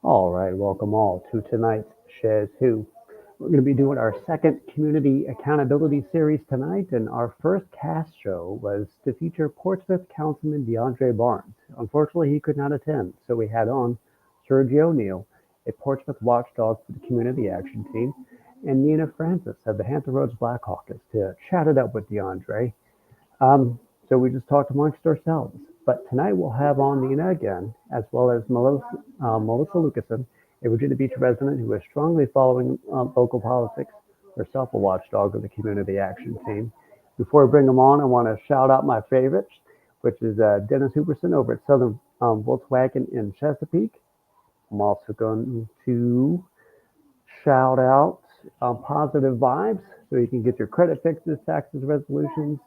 All right, welcome all to tonight's SchezzWho. We're going to be doing our second community accountability series tonight, and our first cast show was to feature Portsmouth Councilman DeAndre Barnes. Unfortunately, he could not attend, so we had on Sergio O'Neill, a Portsmouth watchdog for the Community Action Team, and Nina Francis of the Hampton Roads Black Caucus to chat it up with DeAndre. Um, so we just talked amongst ourselves. But tonight we'll have on Nina again, as well as Melissa Lucasen, a Virginia Beach resident who is strongly following local politics, herself a watchdog of the Community Action Team. Before we bring them on, I want to shout out my favorites, which is Dennis Huberson over at Southern Volkswagen in Chesapeake. I'm also going to shout out positive vibes so you can get your credit fixes, taxes, resolutions,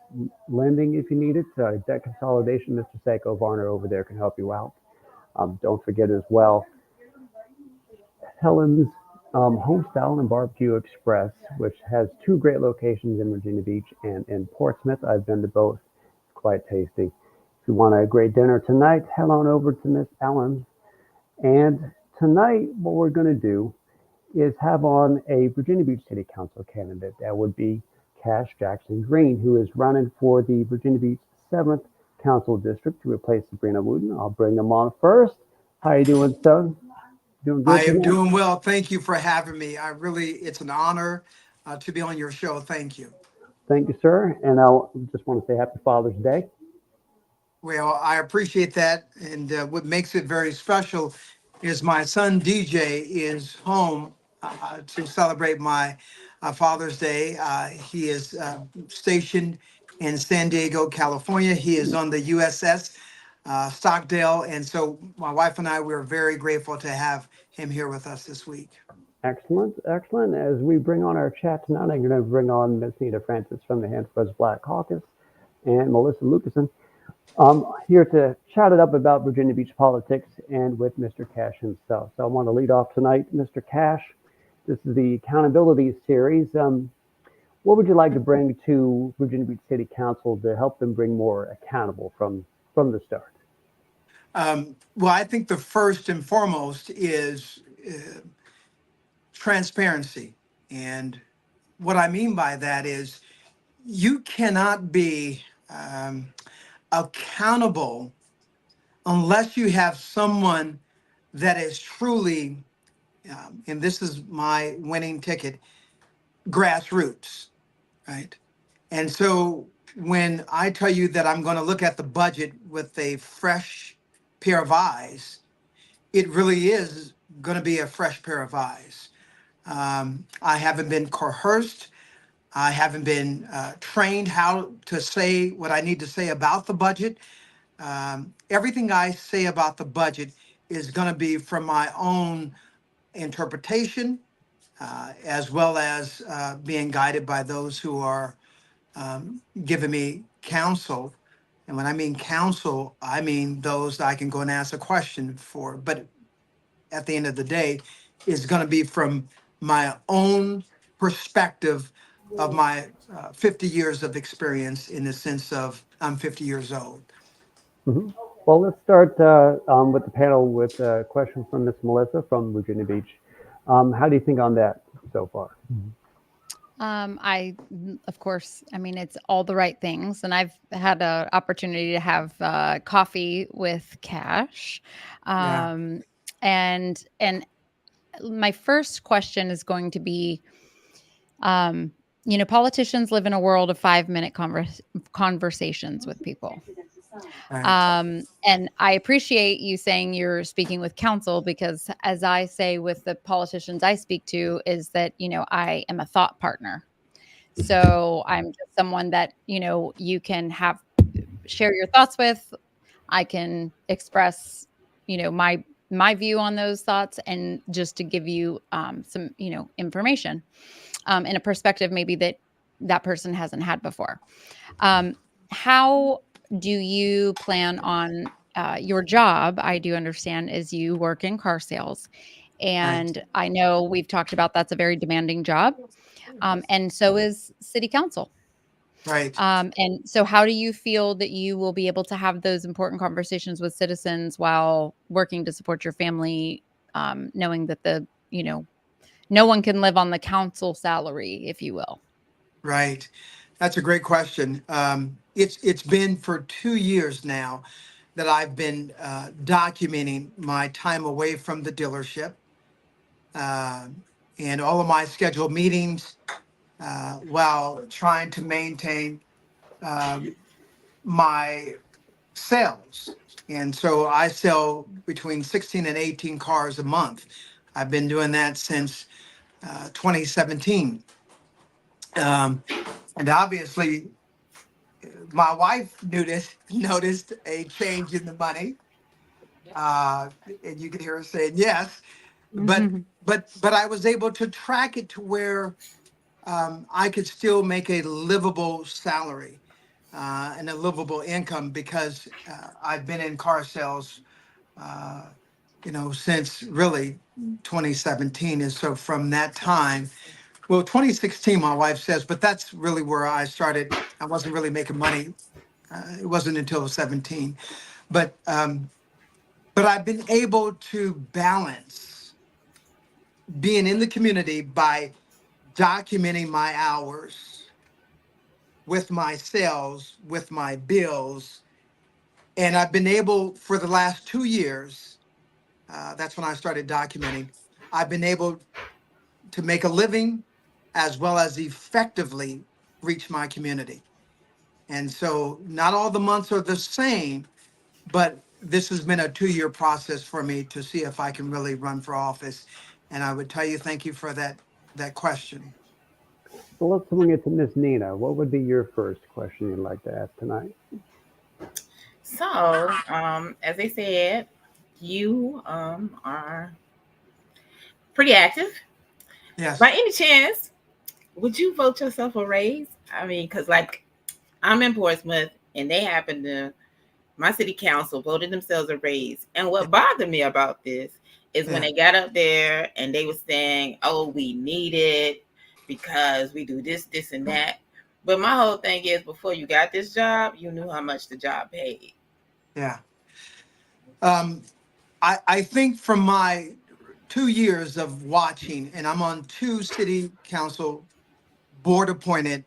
lending if you need it, debt consolidation. Mr. Seiko Varner over there can help you out. Don't forget as well Helen's Homestyle and Barbecue Express, which has two great locations in Virginia Beach and in Portsmouth. I've been to both. It's quite tasty. If you want a great dinner tonight, head on over to Miss Ellen's. And tonight, what we're going to do is have on a Virginia Beach City Council candidate. That would be Cash Jackson Green, who is running for the Virginia Beach 7th Council District to replace Sabrina Wooten. I'll bring them on first. How you doing, son? Doing I good am tonight? doing well. Thank you for having me. It's an honor to be on your show. Thank you. Thank you, sir. And I just want to say Happy Father's Day. Well, I appreciate that. And what makes it very special is my son DJ is home to celebrate my Father's Day. He is stationed in San Diego, California. He is on the USS Stockdale. And so my wife and I, we're very grateful to have him here with us this week. Excellent, excellent. As we bring on our chat tonight, I'm going to bring on Miss Nita Francis from the Hanford's Black Caucus and Melissa Lucasen here to chat it up about Virginia Beach politics and with Mr. Cash himself. So I want to lead off tonight, Mr. Cash. This is the accountability series. What would you like to bring to Virginia Beach City Council to help them bring more accountable from the start? Well, I think the first and foremost is transparency. And what I mean by that is you cannot be um, accountable unless you have someone that is truly, and this is my winning ticket, grassroots, right? And so when I tell you that I'm going to look at the budget with a fresh pair of eyes, it really is going to be a fresh pair of eyes. I haven't been coerced. I haven't been trained how to say what I need to say about the budget. Everything I say about the budget is going to be from my own interpretation, as well as being guided by those who are giving me counsel. And when I mean counsel, I mean those that I can go and ask a question for. But at the end of the day, is going to be from my own perspective of my 50 years of experience in the sense of I'm 50 years old. Mhm. Well, let's start with the panel with a question from Miss Melissa from Virginia Beach. How do you think on that so far? Of course, I mean, it's all the right things. And I've had an opportunity to have coffee with Cash. Yeah. Um, and my first question is going to be, um, politicians live in a world of 5-minute conversations with people. Right. And I appreciate you saying you're speaking with counsel because, as I say with the politicians I speak to, is that, I am a thought partner. So I'm just someone that, you can share your thoughts with. I can express, my view on those thoughts and just to give you some, information in a perspective maybe that person hasn't had before. How do you plan on your job? I do understand is you work in car sales. Right. And I know we've talked about that's a very demanding job. And so is city council. Right. And so how do you feel that you will be able to have those important conversations with citizens while working to support your family knowing that no one can live on the council salary, if you will. Right. That's a great question. It's been for 2 years now that I've been documenting my time away from the dealership, uh, and all of my scheduled meetings, while trying to maintain um, my sales. And so I sell between 16 and 18 cars a month. I've been doing that since 2017. Um, and obviously, my wife noticed a change in the money, and you could hear her saying yes. But but I was able to track it to where I could still make a livable salary and a livable income because I've been in car sales, uh, since really 2017. And so from that time, well, 2016, my wife says, but that's really where I started. I wasn't really making money. It wasn't until 17, but I've been able to balance being in the community by documenting my hours with my sales, with my bills. And I've been able for the last 2 years, that's when I started documenting, I've been able to make a living as well as effectively reach my community. And so not all the months are the same, but this has been a 2-year process for me to see if I can really run for office. And I would tell you, thank you for that question. So let's swing it to Miss Nina. What would be your first question you'd like to ask tonight? So, as I said, you are pretty active. Yes. By any chance, would you vote yourself a raise? I mean, because like I'm in Portsmouth and they happen to, my city council voted themselves a raise. And what bothered me about this is when Yeah. they got up there and they were saying, oh, we need it because we do this, this, and that. But my whole thing is before you got this job, you knew how much the job paid. Yeah. I think from my 2 years of watching, and I'm on two city council board appointed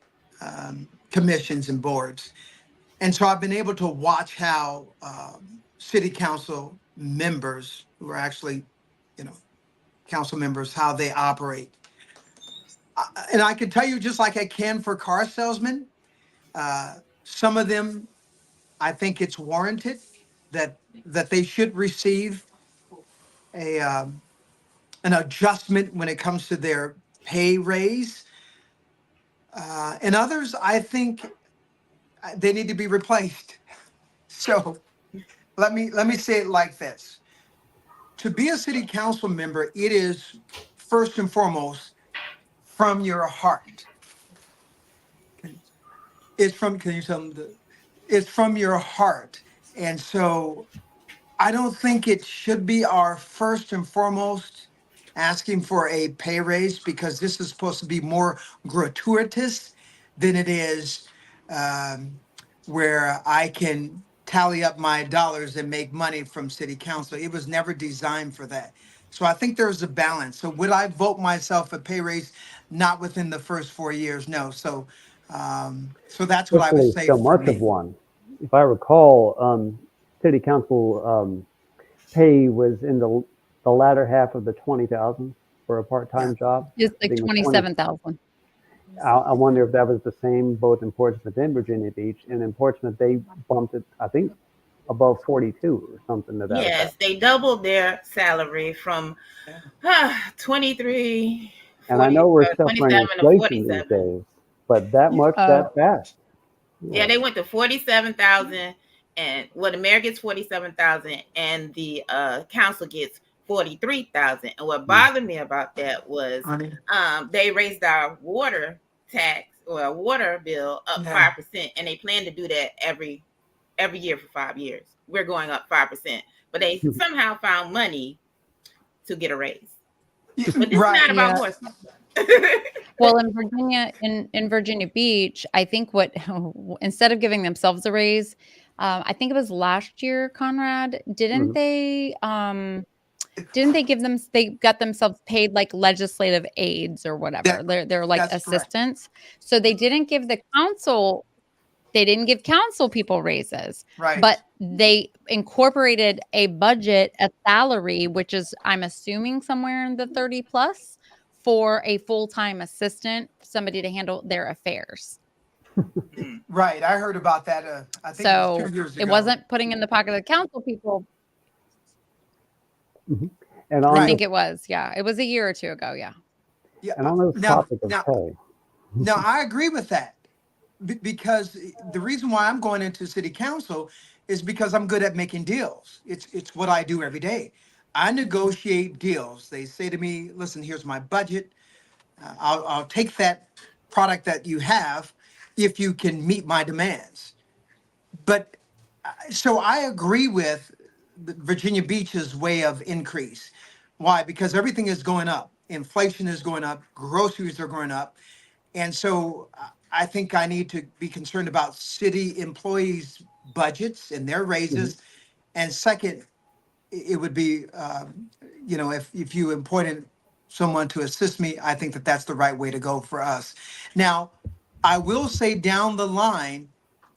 commissions and boards. And so I've been able to watch how city council members who are actually, you know, council members, how they operate. And I can tell you, just like I can for car salesmen, some of them, I think it's warranted that they should receive a an adjustment when it comes to their pay raise. And others, I think they need to be replaced. So let me say it like this: to be a city council member, it is first and foremost from your heart. It's from, can you tell them it's from your heart. And so I don't think it should be our first and foremost asking for a pay raise, because this is supposed to be more gratuitous than it is um, where I can tally up my dollars and make money from city council. It was never designed for that. So I think there's a balance. So would I vote myself a pay raise? Not within the first 4 years, no. So that's what I would Especially say so for much of me. one. If I recall, city council pay was in the latter half of the 20,000 for a Yeah. part-time job. It's I like think it was 20. 27,000. I wonder if that was the same both in Portsmouth and Virginia Beach. And in Portsmouth, they bumped it, I think, above 42 or something to that effect. Yes, they doubled their salary from Yeah. 23, And I 40, know we're suffering 27 to inflation these 47. days, but that much, Uh, that fast. Yeah, Yeah. they went to 47,000, and well, the mayor gets 47,000 and the council gets 43,000. And what Mm. bothered me about that was Honey. they raised our water tax or a water bill up Yeah. 5%, and they plan to do that every year for 5 years. We're going up 5%, but they somehow found money to get a raise. Yeah, But this is not right. about yeah. horses. Well, in Virginia, in Virginia Beach, I think what instead of giving themselves a raise, I think it was last year, Conrad, didn't Mhm. they? didn't they give them, they got themselves paid like legislative aides or whatever. They're like that's correct. assistants. So they didn't give the council, they didn't give council people raises, Right. but they incorporated a budget, a salary, which is, I'm assuming somewhere in the 30 plus for a full-time assistant, somebody to handle their affairs. Right. I heard about that. I think it was So 2 years ago. it wasn't putting in the pocket of the council people. And I on think this, it was, yeah. It was a year or two ago, yeah. Yeah. and on this topic of pay, Now, I agree with that because the reason why I'm going into city council is because I'm good at making deals. It's what I do every day. I negotiate deals. They say to me, "Listen, here's my budget. I'll take that product that you have if you can meet my demands." But so I agree with Virginia Beach's way of increase. Why? Because everything is going up. Inflation is going up. Groceries are going up. And so I think I need to be concerned about city employees' budgets and their raises. And second, it would be, if you appointed someone to assist me, I think that that's the right way to go for us. Now, I will say down the line,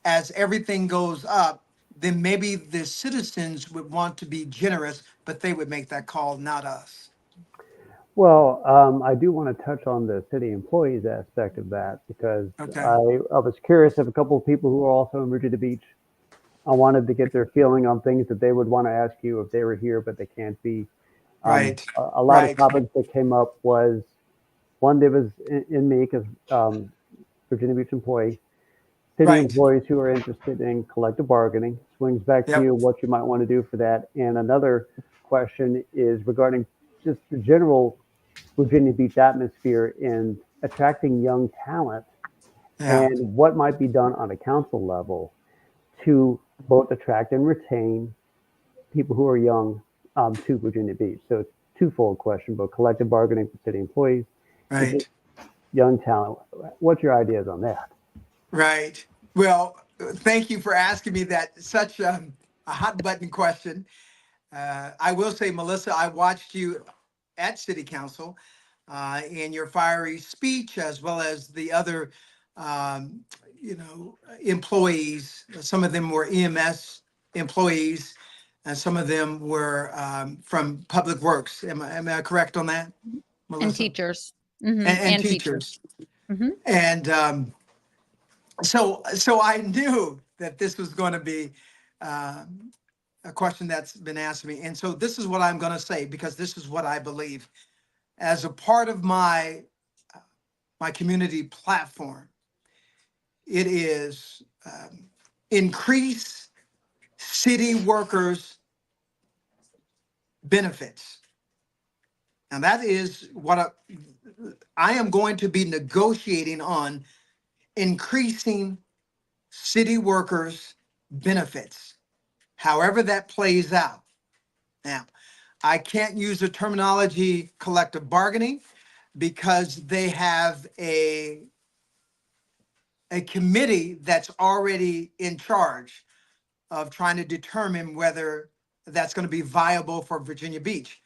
as everything goes up, then maybe the citizens would want to be generous, but they would make that call, not us. well, I do want to touch on the city employees aspect of that because Okay. I was curious of a couple of people who are also in Virginia Beach. I wanted to get their feeling on things that they would want to ask you if they were here, but they can't be. Right. A lot of Right. topics that came up was one that was in me because Virginia Beach employee, city Right. employees who are interested in collective bargaining. Swings back to Yep. you what you might want to do for that. And another question is regarding just the general Virginia Beach atmosphere in attracting young talent Yeah. and what might be done on a council level to both attract and retain people who are young to Virginia Beach. So it's twofold question, but collective bargaining for city employees, Right. young talent. What's your ideas on that? Right. Well, thank you for asking me that. Such a hot button question. I will say, Melissa, I watched you at City Council in your fiery speech, as well as the other, employees. Some of them were EMS employees, and some of them were from Public Works. Am I correct on that, Melissa? And teachers. And teachers. Mhm. And so I knew that this was going to be a question that's been asked me. And so this is what I'm going to say, because this is what I believe. As a part of my community platform, it is increase city workers' benefits. Now that is what I am going to be negotiating on, increasing city workers' benefits, however that plays out. Now, I can't use the terminology collective bargaining because they have a committee that's already in charge of trying to determine whether that's going to be viable for Virginia Beach.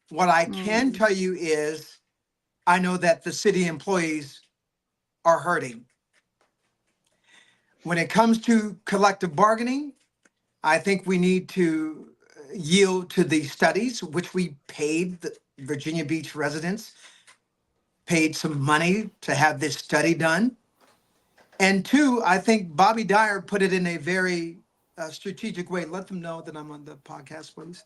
What I can tell you is I know that the city employees are hurting. When it comes to collective bargaining, I think we need to yield to the studies, which we paid the Virginia Beach residents, paid some money to have this study done. And two, I think Bobby Dyer put it in a very strategic way. Let them know that I'm on the podcast, please.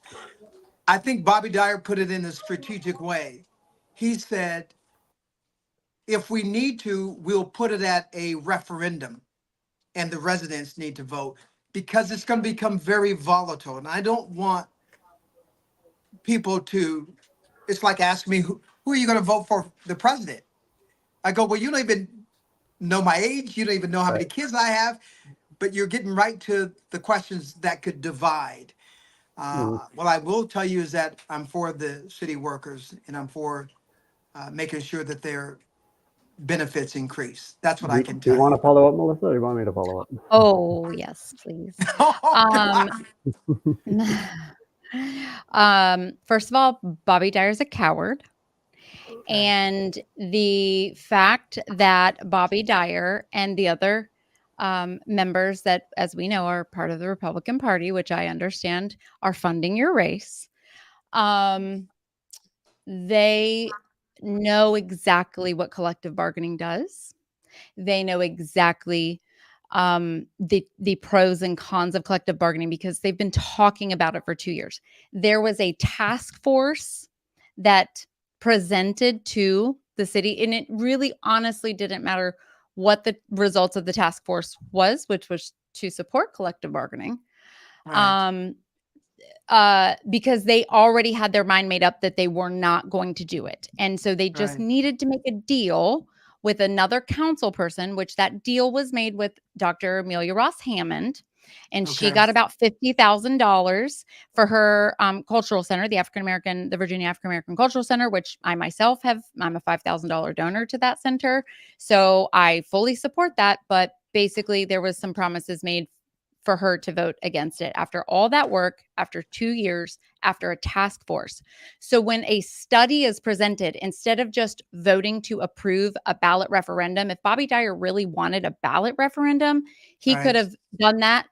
I think Bobby Dyer put it in a strategic way. He said, if we need to, we'll put it at a referendum and the residents need to vote, because it's going to become very volatile. And I don't want people to, it's like asking me, who are you going to vote for the president? I go, well, you don't even know my age. You don't even know how many kids I have, but you're getting right to the questions that could divide. What I will tell you is that I'm for the city workers, and I'm for making sure that their benefits increase. That's what I can Do you tell want you. to follow up, Melissa, or do you want me to follow up? Oh, yes, please. Oh, God. First of all, Bobby Dyer's a coward. And the fact that Bobby Dyer and the other members that, as we know, are part of the Republican Party, which I understand are funding your race, they know exactly what collective bargaining does. They know exactly the pros and cons of collective bargaining because they've been talking about it for 2 years. There was a task force that presented to the city, and it really honestly didn't matter what the results of the task force was, which was to support collective bargaining. Right. Because they already had their mind made up that they were not going to do it. And so they just Right. needed to make a deal with another council person, which that deal was made with Dr. Amelia Ross Hammond. And she Okay. got about $50,000 for her cultural center, the Virginia African American Cultural Center, which I myself I'm a $5,000 donor to that center. So I fully support that. But basically, there was some promises made for her to vote against it after all that work, after 2 years, after a task force. So when a study is presented, instead of just voting to approve a ballot referendum, if Bobby Dyer really wanted a ballot referendum, he could have done that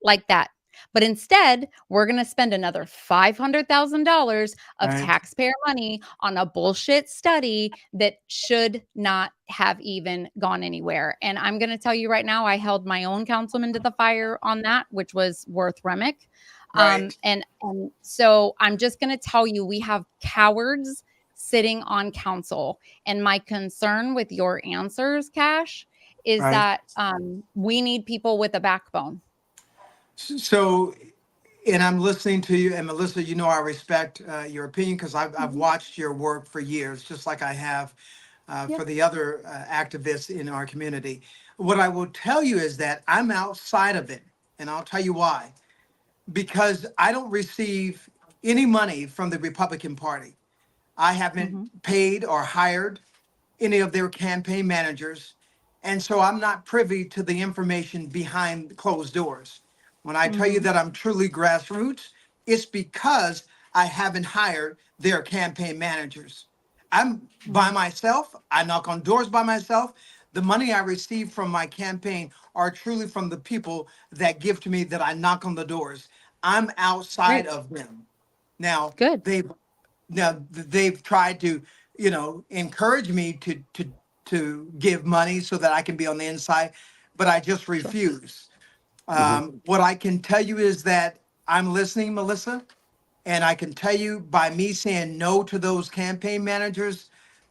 like that. But instead, we're going to spend another $500,000 of taxpayer money on a bullshit study that should not have even gone anywhere. And I'm going to tell you right now, I held my own councilman to the fire on that, which was Worth Remick. And so I'm just going to tell you, we have cowards sitting on council. And my concern with your answers, Cash, is that we need people with a backbone. So, and I'm listening to you, and Melissa, you know I respect your opinion because I've watched your work for years, just like I have for the other activists in our community. What I will tell you is that I'm outside of it, and I'll tell you why. Because I don't receive any money from the Republican Party. I haven't paid or hired any of their campaign managers. And so I'm not privy to the information behind closed doors. When I tell you that I'm truly grassroots, it's because I haven't hired their campaign managers. I'm by myself. I knock on doors by myself. The money I receive from my campaign are truly from the people that give to me that I knock on the doors. I'm outside of them. Now, Good. they've tried to, encourage me to give money so that I can be on the inside, but I just refuse. What I can tell you is that I'm listening, Melissa, and I can tell you by me saying no to those campaign managers,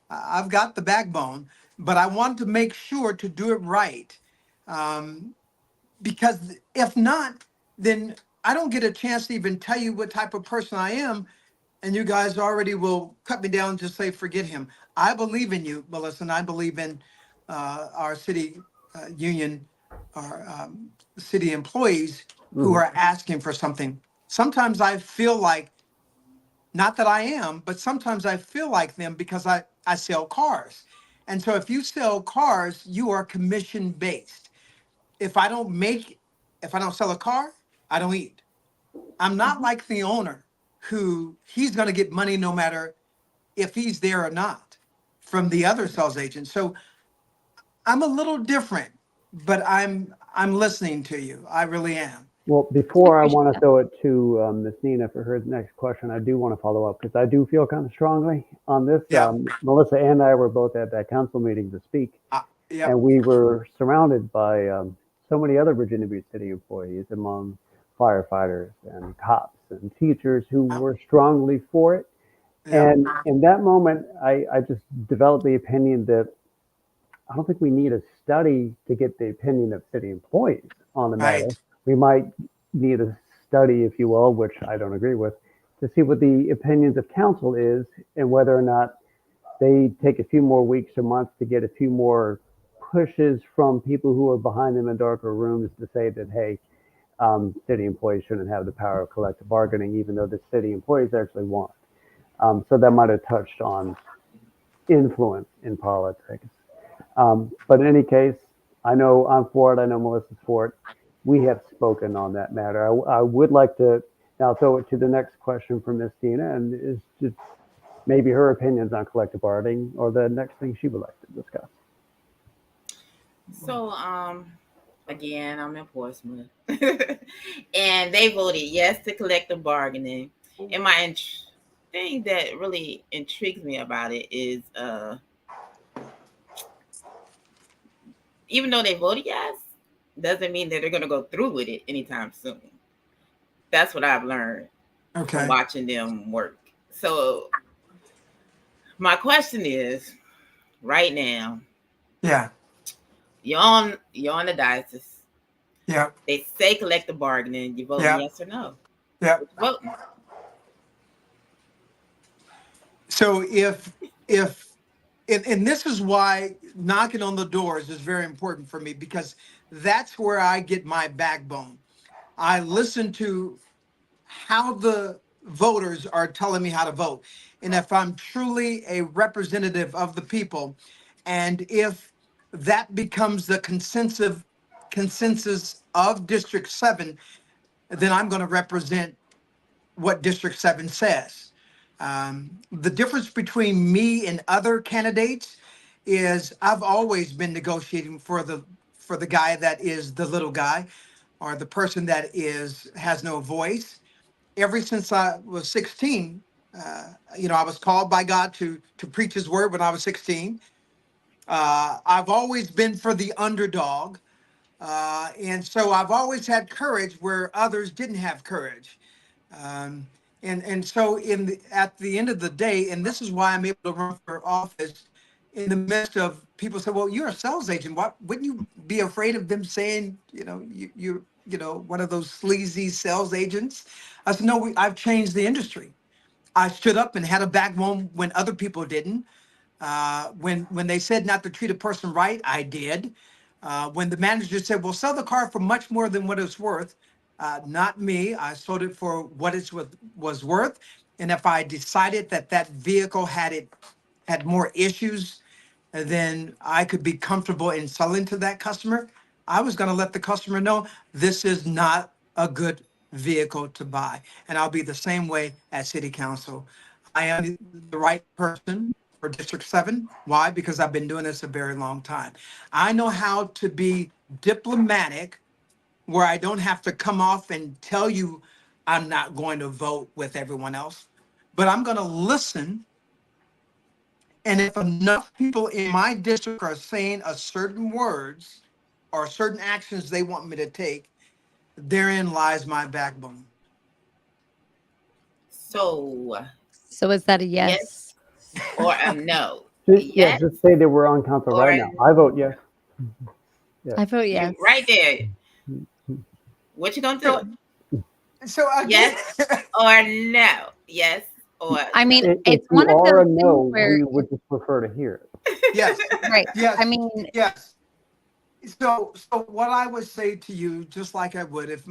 I've got the backbone, but I want to make sure to do it right. Because if not, then I don't get a chance to even tell you what type of person I am. And you guys already will cut me down and just say, forget him. I believe in you, Melissa, and I believe in our city union, our city employees who are asking for something. Sometimes I feel like, not that I am, but sometimes I feel like them because I sell cars. And so if you sell cars, you are commission based. If I don't sell a car, I don't eat. I'm not like the owner who he's going to get money no matter if he's there or not from the other sales agent. So I'm a little different, but I'm listening to you. I really am. Well, before I want to throw it to Ms. Nina for her next question, I do want to follow up because I do feel kind of strongly on this. Yeah. Melissa and I were both at that council meeting to speak, Yeah. and we were surrounded by so many other Virginia Beach City employees, among firefighters and cops and teachers who were strongly for it. Yeah. And in that moment, I just developed the opinion that I don't think we need a study to get the opinion of city employees on the matter. Right. We might need a study, if you will, which I don't agree with, to see what the opinions of council is and whether or not they take a few more weeks or months to get a few more pushes from people who are behind them in darker rooms to say that, hey, city employees shouldn't have the power of collective bargaining, even though the city employees actually want. So that might have touched on influence in politics. But in any case, I know I'm for it. I know Melissa's for it. We have spoken on that matter. I would like to Now I'll throw it to the next question from Miss Dina, and is just maybe her opinions on collective bargaining or the next thing she would like to discuss. So, again, I'm in Portsmouth, and they voted yes to collective bargaining. And thing that really intrigues me about it is, even though they voted yes, doesn't mean that they're going to go through with it anytime soon. That's what I've learned from Okay. watching them work. So, my question is, right now, Yeah. you're on the diocese. Yeah. They say collective bargaining. You vote Yeah. yes or no? Yeah. What you voting? So and this is why knocking on the doors is very important for me, because that's where I get my backbone. I listen to how the voters are telling me how to vote. And if I'm truly a representative of the people, and if that becomes the consensus of District 7, then I'm going to represent what District 7 says. The difference between me and other candidates is I've always been negotiating for the guy that is the little guy, or the person that has no voice. Ever since I was 16, I was called by God to preach His word when I was 16. I've always been for the underdog, and so I've always had courage where others didn't have courage. Um, and so at the end of the day, and this is why I'm able to run for office in the midst of people say, well, you're a sales agent. Why wouldn't you be afraid of them saying, you're one of those sleazy sales agents? I said, no, I've changed the industry. I stood up and had a backbone when other people didn't. When they said not to treat a person right, I did. When the manager said, "Well, sell the car for much more than what it's worth," not me. I sold it for what was worth. And if I decided that that vehicle had more issues than I could be comfortable in selling to that customer, I was going to let the customer know this is not a good vehicle to buy. And I'll be the same way at City Council. I am the right person for District 7. Why? Because I've been doing this a very long time. I know how to be diplomatic where I don't have to come off and tell you I'm not going to vote with everyone else, but I'm going to listen. And if enough people in my district are saying a certain words or certain actions they want me to take, therein lies my backbone. So, So is that a yes yes? or a no? Yeah, Yes just say that we're on council or right now. I vote yes. Yes. I vote yes. you right there. What you gonna So, do? so again, Yes or no? Yes or I no? mean, If it's you one of are those a things no, where, we would just prefer to hear it. yes, right. yes, I mean, yes. So what I would say to you, just like I would, if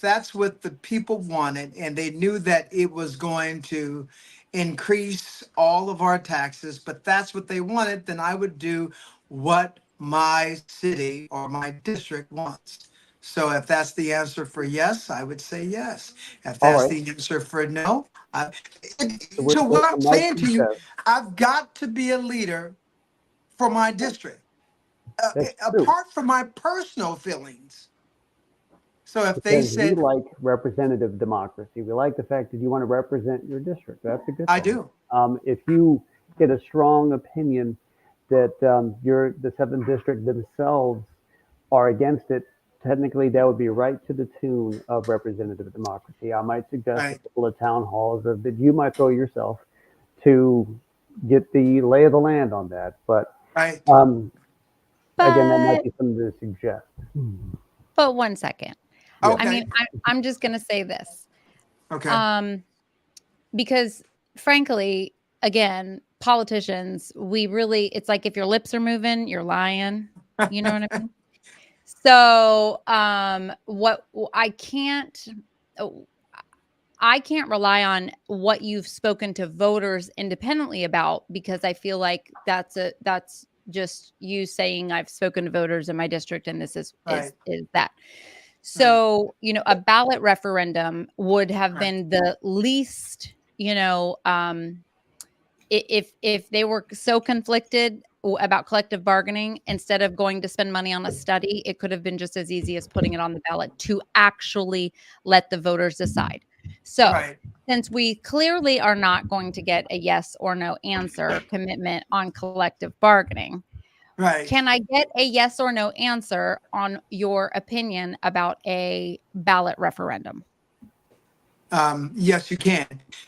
that's what the people wanted and they knew that it was going to increase all of our taxes, but that's what they wanted, then I would do what my city or my district wants. So if that's the answer for yes, I would say yes. If All that's right. the answer for no, So so what I'm my saying two to you, cents. I've got to be a leader for my district, That's true. apart from my personal feelings. So if they Because we said, like representative democracy. We like the fact that you want to represent your district. That's a good I thing. do, If you get a strong opinion that the seventh district themselves are against it, technically that would be right to the tune of representative democracy. I might suggest a right, couple of town halls that you might go yourself to get the lay of the land on that. But right, um, again, that might but be something to suggest. but 1 second. Yeah. I mean, okay, I'm just gonna say this. okay, Um, because frankly, again, politicians, we really it's like if your lips are moving, you're lying. You know what I mean? So, what oh, I can't rely on what you've spoken to voters independently about, because I feel like that's just you saying I've spoken to voters in my district and this is right, that. So, a ballot referendum would have Right. been the least, if they were so conflicted about collective bargaining, instead of going to spend money on a study, it could have been just as easy as putting it on the ballot to actually let the voters decide. So, Right. since we clearly are not going to get a yes or no answer commitment on collective bargaining, Right. can I get a yes or no answer on your opinion about a ballot referendum? Yes, you can.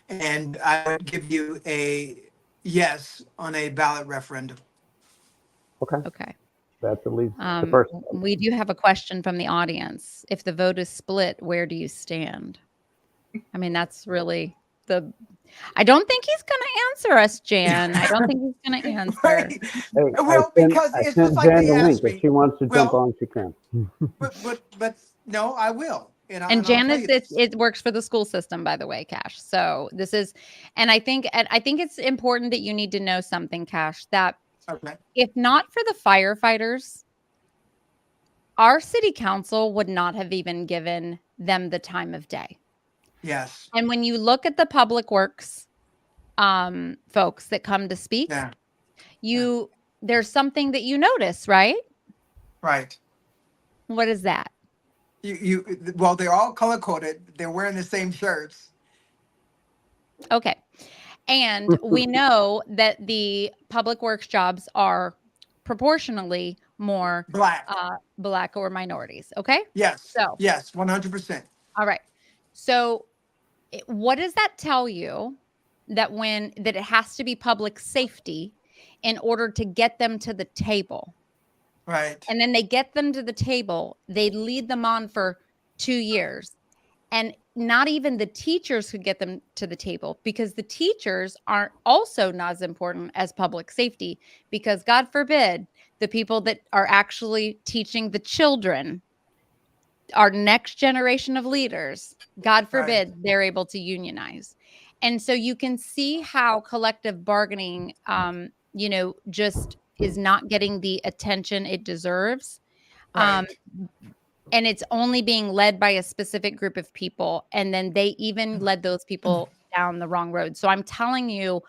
And I would give you a yes on a ballot referendum. Okay, Okay. that's at least the first. We do have a question from the audience. If the vote is split, where do you stand? I mean, that's really I don't think he's going to answer us, Jan. I don't think he's going to answer. Right. Hey, Well, because I it's sent just like Jan they the link. asked If me. she wants to jump Well, on, she can. but no, I will. And And I'll tell Janice, you this. it works for the school system, by the way, Cash. So this is, and I think it's important that you need to know something, Cash, that Okay. if not for the firefighters, our city council would not have even given them the time of day. Yes. And when you look at the public works folks that come to speak, Yeah. there's something that you notice, right? Right. What is that? Well, they're all color coded. They're wearing the same shirts. Okay. And we know that the public works jobs are proportionally more Black. Black or minorities. Okay. Yes. So, Yes. 100%. all right. So, what does that tell you that it has to be public safety in order to get them to the table? Right. And then they get them to the table, they lead them on for 2 years. And not even the teachers could get them to the table, because the teachers aren't also not as important as public safety, because God forbid the people that are actually teaching the children, our next generation of leaders, God forbid they're able to unionize. And so you can see how collective bargaining, just is not getting the attention it deserves. Right. And it's only being led by a specific group of people. And then they even led those people down the wrong road. So I'm telling you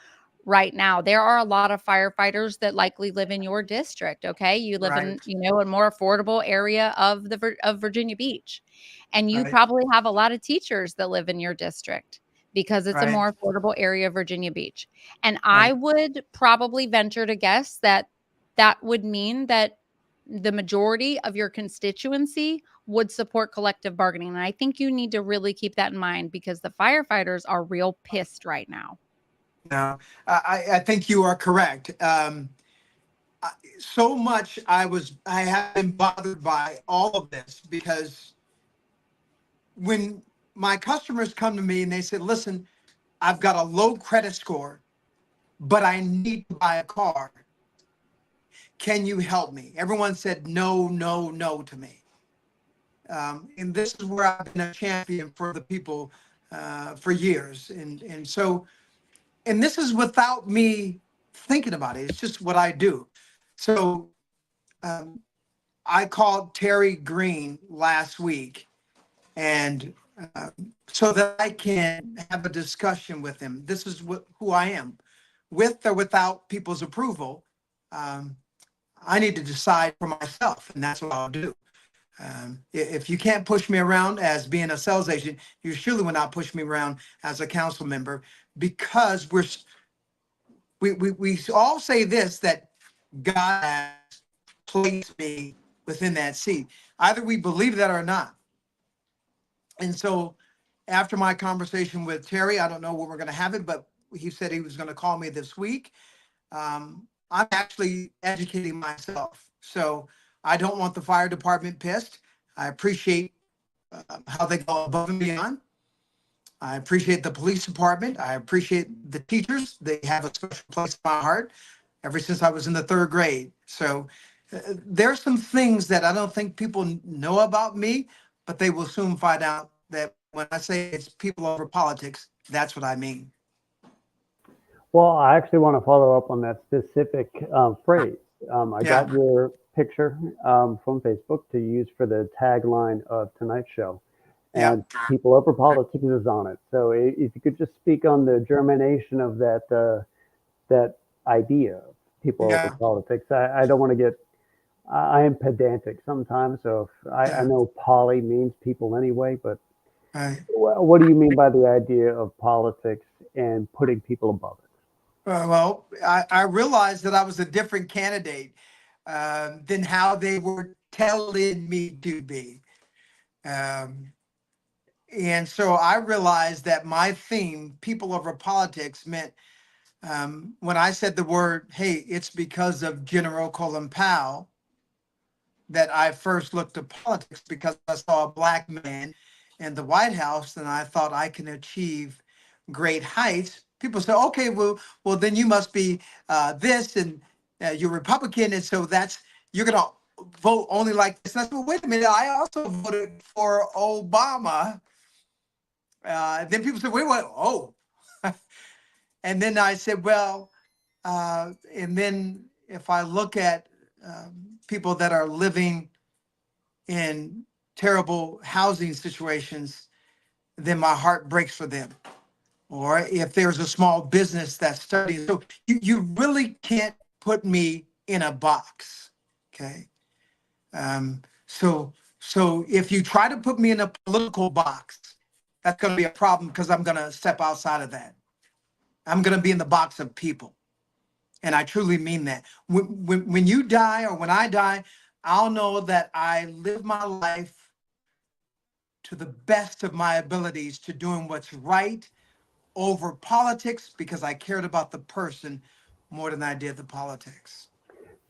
right now, there are a lot of firefighters that likely live in your district. Okay. You live in, a more affordable area of Virginia Beach. And you probably have a lot of teachers that live in your district because it's a more affordable area of Virginia Beach. And I would probably venture to guess that would mean that the majority of your constituency would support collective bargaining. And I think you need to really keep that in mind, because the firefighters are real pissed right now. No, I think you are correct. So much I have been bothered by all of this, because when my customers come to me and they say, listen, I've got a low credit score, but I need to buy a car. Can you help me? Everyone said no, no, no to me. And this is where I've been a champion for the people for years. And so, and this is without me thinking about it. It's just what I do. So I called Terry Green last week, and so that I can have a discussion with him. This is who I am. With or without people's approval, I need to decide for myself, and that's what I'll do. If you can't push me around as being a sales agent, you surely will not push me around as a council member, because we all say this, that God has placed me within that seat. Either we believe that or not. And so after my conversation with Terry, I don't know where we're going to have it, but he said he was going to call me this week. I'm actually educating myself. So I don't want the fire department pissed. I appreciate how they go above and beyond. I appreciate the police department. I appreciate the teachers. They have a special place in my heart ever since I was in the 3rd grade. So there's some things that I don't think people know about me, but they will soon find out that when I say it's people over politics, that's what I mean. Well, I actually want to follow up on that specific phrase. I got your picture from Facebook to use for the tagline of tonight's show. Yeah. And People Over Politics is on it. So if you could just speak on the germination of that idea, People Over Yeah. Politics. I don't want to get, I am pedantic sometimes, so if, I know poly means people anyway, but Right. what do you mean by the idea of politics and putting people above it? Well, I realized that I was a different candidate than how they were telling me to be. Um, and so I realized that my theme, people over politics, meant when I said the word, hey, it's because of General Colin Powell that I first looked at politics, because I saw a black man in the White House and I thought I can achieve great heights. People say, okay, well, then you must be this, and you're Republican, and so you're gonna vote only like this. And I said, well, wait a minute, I also voted for Obama. Then people said, wait, what? Oh, and then I said, well, and then if I look at people that are living in terrible housing situations, then my heart breaks for them. Or if there's a small business that's studying. So you really can't put me in a box. Okay. So if you try to put me in a political box, that's going to be a problem, because I'm going to step outside of that. I'm going to be in the box of people. And I truly mean that. When you die, or when I die, I'll know that I live my life to the best of my abilities to doing what's right over politics, because I cared about the person more than I did the politics.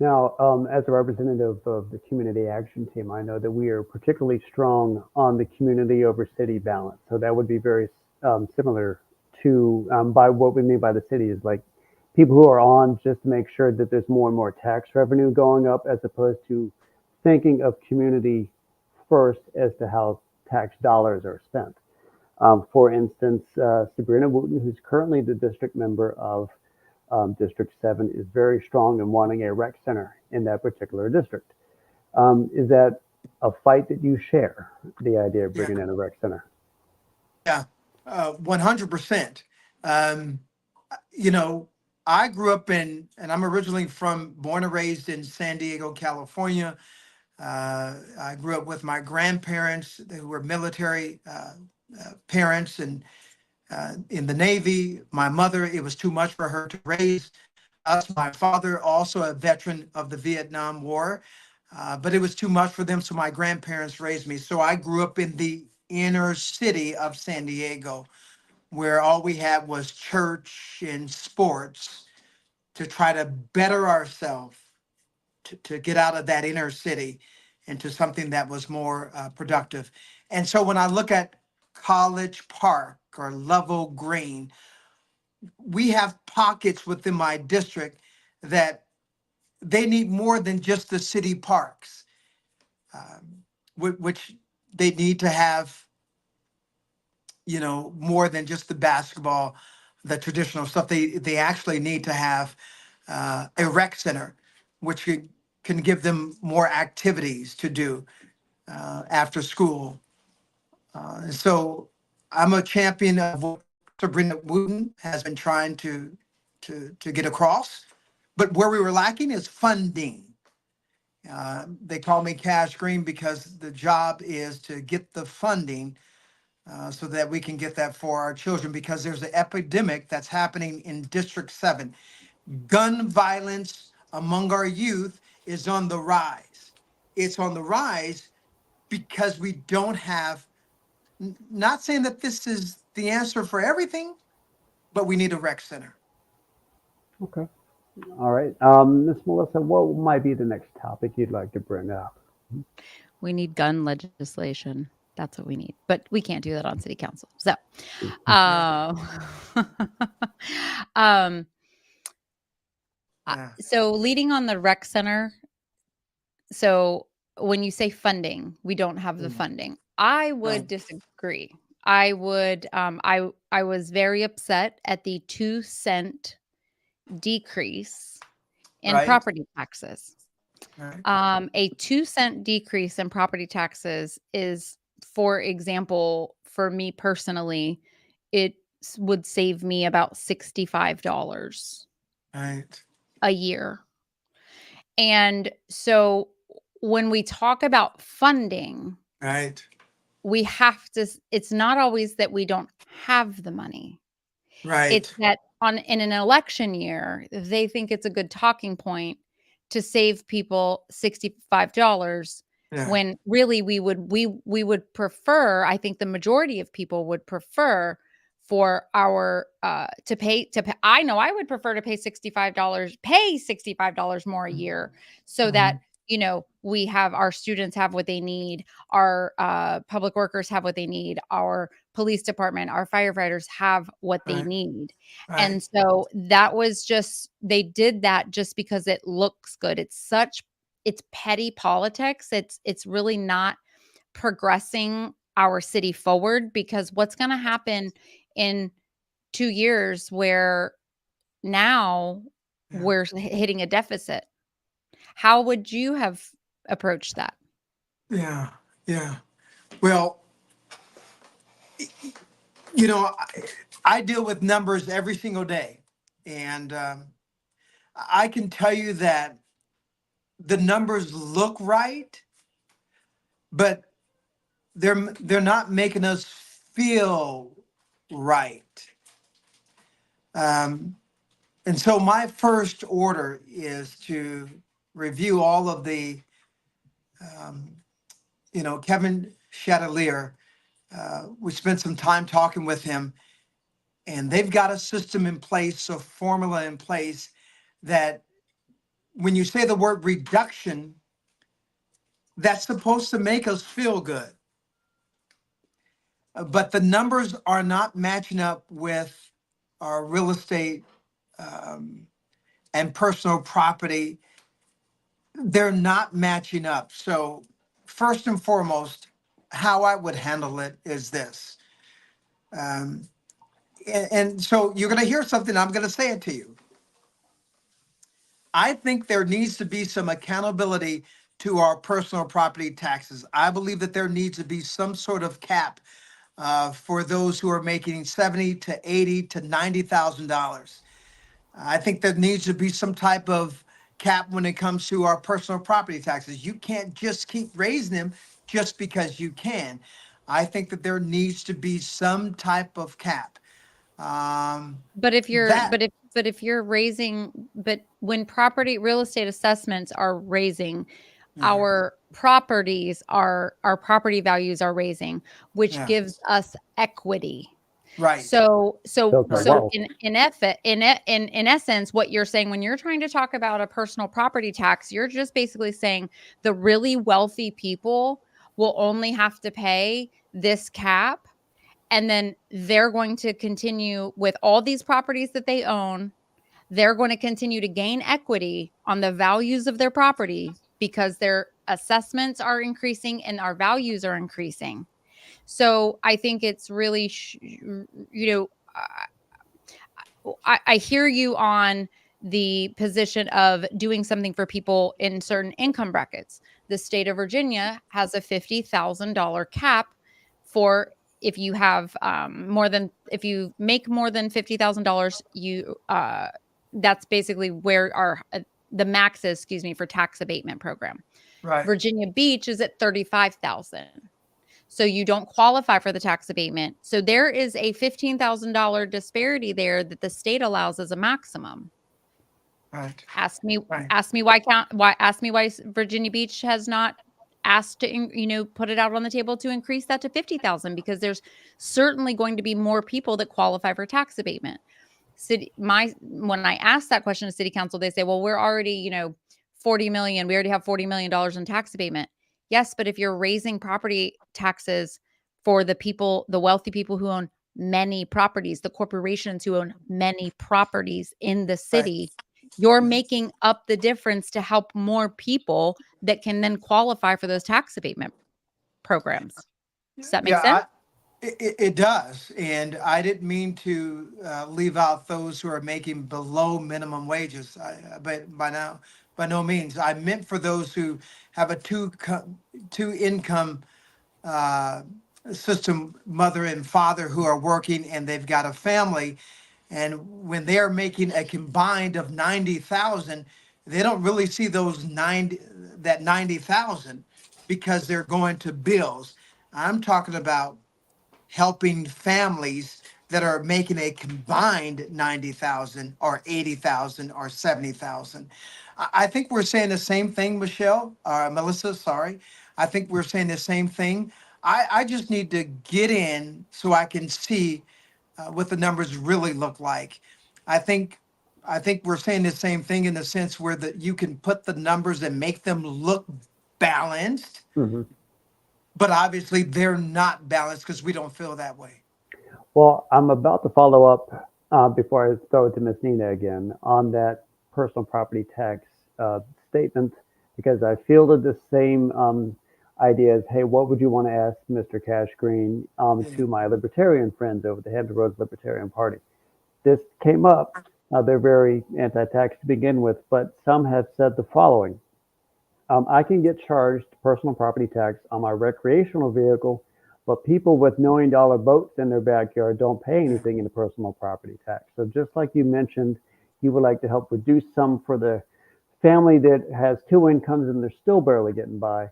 Now, as a representative of the community action team, I know that we are particularly strong on the community over city balance. So that would be very similar to by what we mean by the city is like people who are on just to make sure that there's more and more tax revenue going up, as opposed to thinking of community first as to how tax dollars are spent. For instance, Sabrina Wooten, who's currently the district member of District 7, is very strong in wanting a rec center in that particular district. Is that a fight that you share, the idea of Yeah, bringing in a rec center? yeah, 100%. Um, you know, I grew up and I'm originally born and raised in San Diego, California. I grew up with my grandparents who were military parents, and in the Navy. My mother, it was too much for her to raise us. My father, also a veteran of the Vietnam War, but it was too much for them, so my grandparents raised me. So I grew up in the inner city of San Diego, where all we had was church and sports to try to better ourselves, to get out of that inner city into something that was more productive. And so when I look at College Park or Level Green, we have pockets within my district that they need more than just the city parks, which they need to have, more than just the basketball, the traditional stuff. They actually need to have a rec center, which can give them more activities to do after school. So I'm a champion of what Sabrina Wooten has been trying to get across. But where we were lacking is funding. They call me Cash Green because the job is to get the funding so that we can get that for our children, because there's an epidemic that's happening in District 7. Gun violence among our youth is on the rise. It's on the rise because we don't have, not saying that this is the answer for everything, but we need a rec center. Okay. All right. Miss Melissa, what might be the next topic you'd like to bring up? We need gun legislation. That's what we need. But we can't do that on city council. So, um, Yeah. so leading on the rec center. So when you say funding, we don't have the funding. I would Right. disagree. I would, I was very upset at the 2-cent decrease in Right. property taxes. Right. A 2-cent decrease in property taxes is, for example, for me personally, it would save me about $65 Right. a year. And so when we talk about funding, Right. we have to, it's not always that we don't have the money. It's Right. that in an election year, they think it's a good talking point to save people $65 Yeah. when really we would prefer, I think the majority of people would prefer for our I know I would prefer to pay $65 more a year so that we have our students have what they need, our public workers have what they need, our police department, our firefighters have what they Right. need. Right. And so that was just, they did that just because it looks good. It's petty politics. It's really not progressing our city forward, because what's going to happen in 2 years where now Yeah. we're hitting a deficit? How would you have approached that? Yeah. Yeah. Well, I deal with numbers every single day, and I can tell you that the numbers look right, but they're not making us feel right. And so my first order is to review all of the, Kevin Chatelier. We spent some time talking with him, and they've got a system in place, a formula in place that when you say the word reduction, that's supposed to make us feel good. But the numbers are not matching up with our real estate and personal property. They're not matching up. So, first and foremost, how I would handle it is this. And so, you're going to hear something, I'm going to say it to you. I think there needs to be some accountability to our personal property taxes. I believe that there needs to be some sort of cap for those who are making 70 to 80 to $90,000. I think there needs to be some type of cap when it comes to our personal property taxes. You can't just keep raising them just because you can. I think that there needs to be some type of cap. But if you're That but if you're raising, but when property real estate assessments are raising, Yeah. our property values are raising, which Yeah. gives us equity. Right. So Well, in essence, what you're saying when you're trying to talk about a personal property tax, you're just basically saying the really wealthy people will only have to pay this cap, and then they're going to continue with all these properties that they own. They're going to continue to gain equity on the values of their property because their assessments are increasing and our values are increasing. So I think it's really, I hear you on the position of doing something for people in certain income brackets. The state of Virginia has a $50,000 cap for if you have if you make more than $50,000, that's basically where the max is, for tax abatement program. Right. Virginia Beach is at 35,000. So you don't qualify for the tax abatement. So there is a $15,000 disparity there that the state allows as a maximum. Right. Ask me Right. why Virginia Beach has not asked to put it out on the table to increase that to 50,000, because there's certainly going to be more people that qualify for tax abatement. When I asked that question to city council, they say, well, we're already, 40 million. We already have $40 million in tax abatement. Yes, but if you're raising property taxes for the wealthy people who own many properties, the corporations who own many properties in the city, you're making up the difference to help more people that can then qualify for those tax abatement programs. Does that make sense? It does. And I didn't mean to leave out those who are making below minimum wages. But By no means. I meant for those who have a two income uh, system, mother and father who are working and they've got a family. And when they're making a combined of 90,000, they don't really see that 90,000 because they're going to bills. I'm talking about helping families that are making a combined 90,000 or 80,000 or 70,000. I think we're saying the same thing, Melissa, sorry. I think we're saying the same thing. I just need to get in so I can see what the numbers really look like. I think I think we're saying the same thing in the sense where that you can put the numbers and make them look balanced, Hmm. but obviously they're not balanced because we don't feel that way. Well, I'm about to follow up before I throw it to Miss Nina again on that personal property tax statement because I fielded the same ideas. Hey, what would you want to ask Mr. Cash Green Yeah. to my libertarian friends over the Hampton Roads Libertarian Party? This came up. They're very anti-tax to begin with, but some have said the following. I can get charged personal property tax on my recreational vehicle, but people with $1 million boats in their backyard don't pay Yeah. anything in the personal property tax. So just like you mentioned, you would like to help reduce some for the family that has two incomes and they're still barely getting by.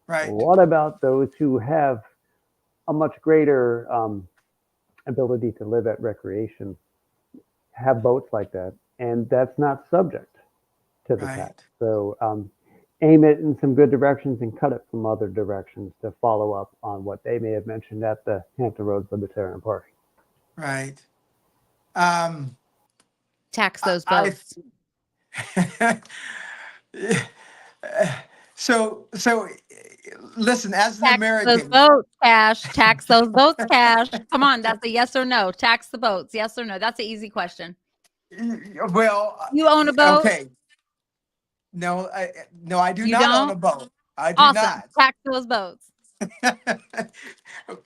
Right. What about those who have a much greater ability to live at recreation, have boats like that, and that's not subject to the tax? Right. So aim it in some good directions and cut it from other directions to follow up on what they may have mentioned at the Hampton Roads Libertarian Party. Right. Um, Tax I, those boats. so listen, as an Tax those American, boats, Cash. Tax those boats, Cash. Come on, that's a yes or no. Tax the boats, yes or no. That's an easy question. well, You own a boat? okay, no, no, I do You not own a don't? boat. I do Awesome. not. Tax those boats.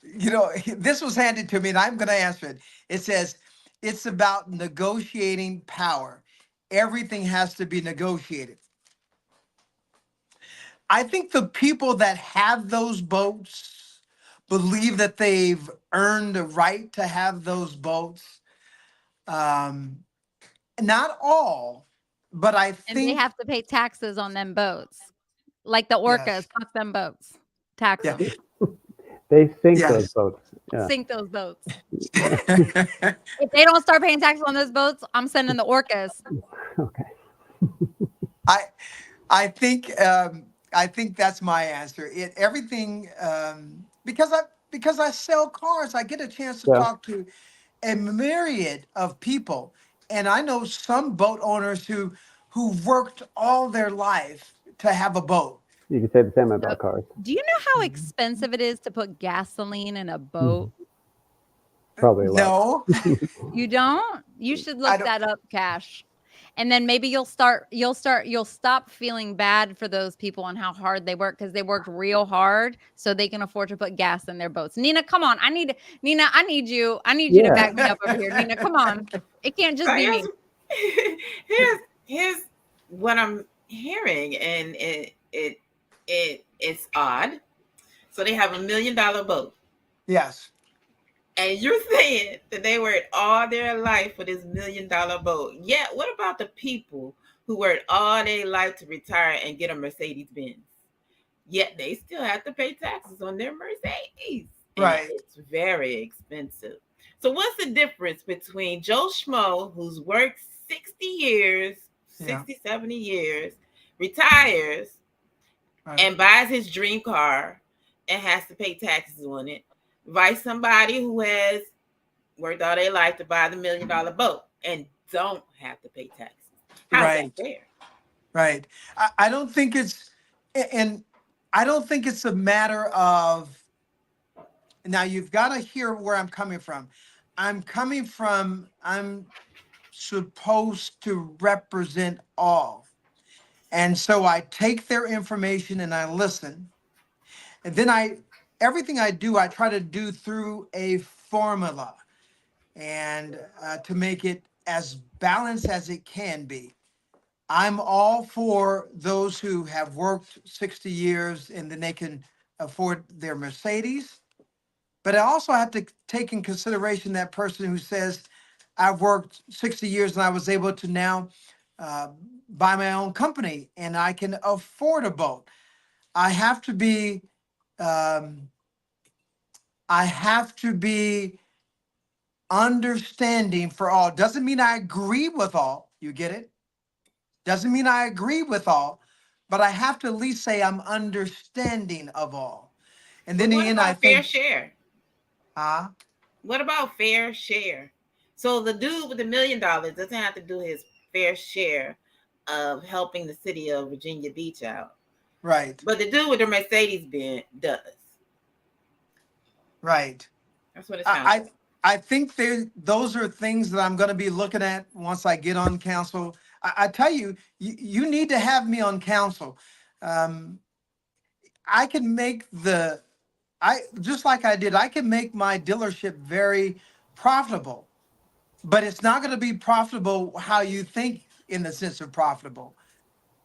This was handed to me, and I'm going to answer it. It says it's about negotiating power. Everything has to be negotiated. I think the people that have those boats believe that they've earned the right to have those boats. Um, Not all, but I And they think have to pay taxes on them boats. Like the orcas, yes, fuck them boats. Tax yeah, them. They sink those yes. boats. Yeah. Sink those boats. If they don't start paying taxes on those boats, I'm sending the orcas. Okay. I I think that's my answer. Everything because I sell cars, I get a chance to Yeah. talk to a myriad of people, and I know some boat owners who worked all their life to have a boat. You can say the same So, about cars. do you know how expensive it is to put gasoline in a Mhm. boat? Probably a lot. No, You don't? You should I look don't. that up, Cash. And then maybe you'll stop feeling bad for those people and how hard they work because they worked real hard so they can afford to put gas in their boats. Nina, come on. Nina, I need you to Yeah. back me up over here. Nina, come on. It can't So just be me. here's what I'm hearing, and it's odd. So they have $1 million boat, Yes, and you're saying that they worked all their life for this $1 million boat. Yeah, what about the people who worked all their life to retire and get a Mercedes Benz? Yet they still have to pay taxes on their Mercedes, and right. it's very expensive. So what's the difference between Joe Schmo, who's worked 60 years, Yeah, 60, 70 years, retires right. and buys his dream car and has to pay taxes on it, versus somebody who has worked all their life to buy the $1 million boat and don't have to pay taxes? How's that Right. fair? Right. I don't think and I don't think it's a matter of, now you've got to hear where I'm coming from. I'm supposed to represent all. And so I take their information and I listen. And then everything I do, I try to do through a formula and to make it as balanced as it can be. I'm all for those who have worked 60 years and then they can afford their Mercedes. But I also have to take in consideration that person who says, I've worked 60 years and I was able to now uh, buy my own company and I can afford a boat. I have to be, um, I have to be understanding for all. Doesn't mean I agree with all. You get it? Doesn't mean I agree with all, but I have to at least say I'm understanding of all. And But then in what the end, I about fair think, share? huh? What about fair share? So the dude with $1 million doesn't have to do his fair share of helping the city of Virginia Beach out. Right, But the dude with the Mercedes Benz does. right. That's what it I, sounds like. I think those are things that I'm going to be looking at once I get on council. I tell you, you need to have me on council. Um, I can make just like I did, I can make my dealership very profitable, but it's not going to be profitable how you think in the sense of profitable.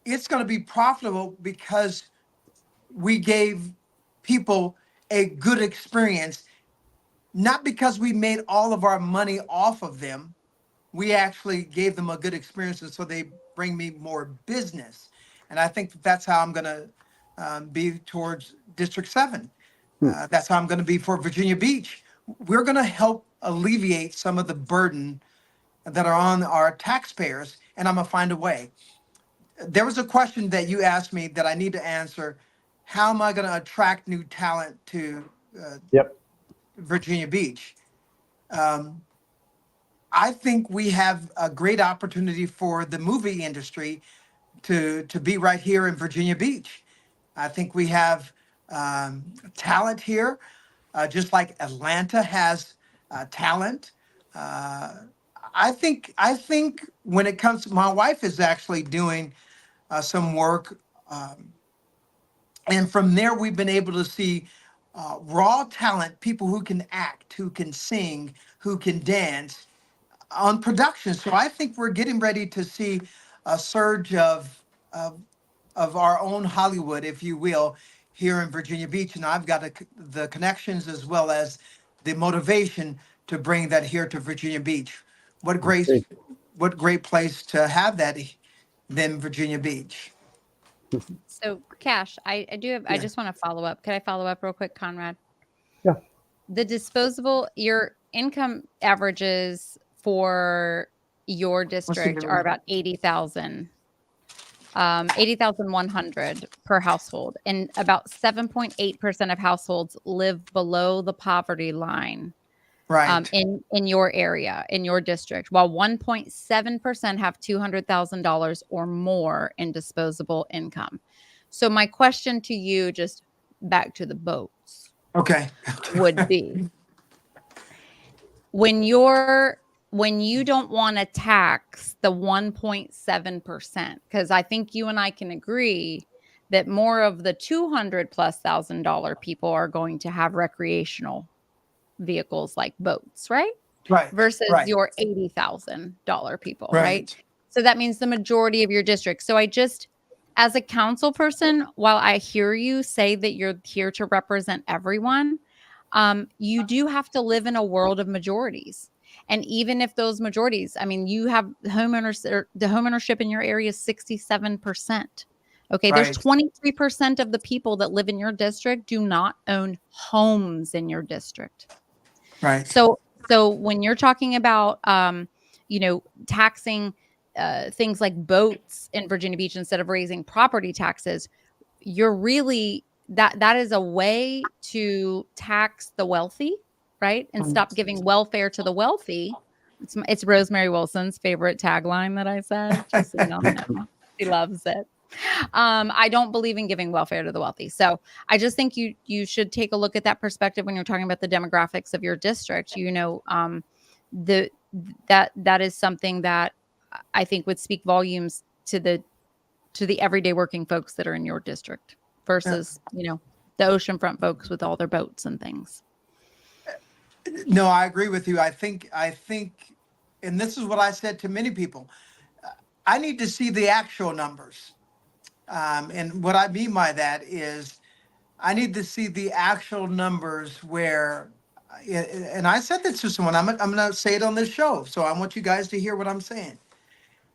It's going to be profitable because we gave people a good experience, not because we made all of our money off of them. We actually gave them a good experience, and so they bring me more business. And I think that's how I'm going to be towards District 7. Hmm. That's how I'm going to be for Virginia Beach. We're going to help alleviate some of the burden that are on our taxpayers, and I'm going to find a way. There was a question that you asked me that I need to answer. How am I going to attract new talent to Yep. Virginia Beach? Um, I think we have a great opportunity for the movie industry to be right here in Virginia Beach. I think we have talent here, just like Atlanta has talent. Uh, I think when it comes, my wife is actually doing some work, and from there we've been able to see raw talent, people who can act, who can sing, who can dance on production. So I think we're getting ready to see a surge of, of our own Hollywood, if you will, here in Virginia Beach. And I've got the connections as well as the motivation to bring that here to Virginia Beach. What great, Great. what great place to have that than Virginia Beach. So, Cash, I do have, I Yeah. just want to follow up. Could I follow up real quick, Conrad? Yeah. The disposable, your income averages for your What's the district are number? about 80,000, 80,100 per household. And about 7.8% of households live below the poverty line Right. in your area, in your district, while 1.7% have $200,000 or more in disposable income. So my question to you, just back to the boats, Okay. would be when you don't want to tax the 1.7%, because I think you and I can agree that more of the $200,000+ people are going to have recreational vehicles like boats, right? Right. Versus Right. your $80,000 people, right? Right. So that means the majority of your district. So I just, as a council person, while I hear you say that you're here to represent everyone, you do have to live in a world of majorities. And even if those majorities, I mean, you have homeowners, or the homeownership in your area is 67%. Okay, there's Right. 23% of the people that live in your district do not own homes in your district. Right. So when you're talking about taxing things like boats in Virginia Beach instead of raising property taxes, you're really that is a way to tax the wealthy, right? And stop giving welfare to the wealthy. It's Rosemary Wilson's favorite tagline that I said, just so you know. She loves it. I don't believe in giving welfare to the wealthy. So I just think you should take a look at that perspective when you're talking about the demographics of your district. That is something that I think would speak volumes to the everyday working folks that are in your district versus, the oceanfront folks with all their boats and things. No, I agree with you. I think, and this is what I said to many people. I need to see the actual numbers. And what I mean by that is I need to see the actual numbers where, and I said this to someone, I'm going to say it on this show. So I want you guys to hear what I'm saying.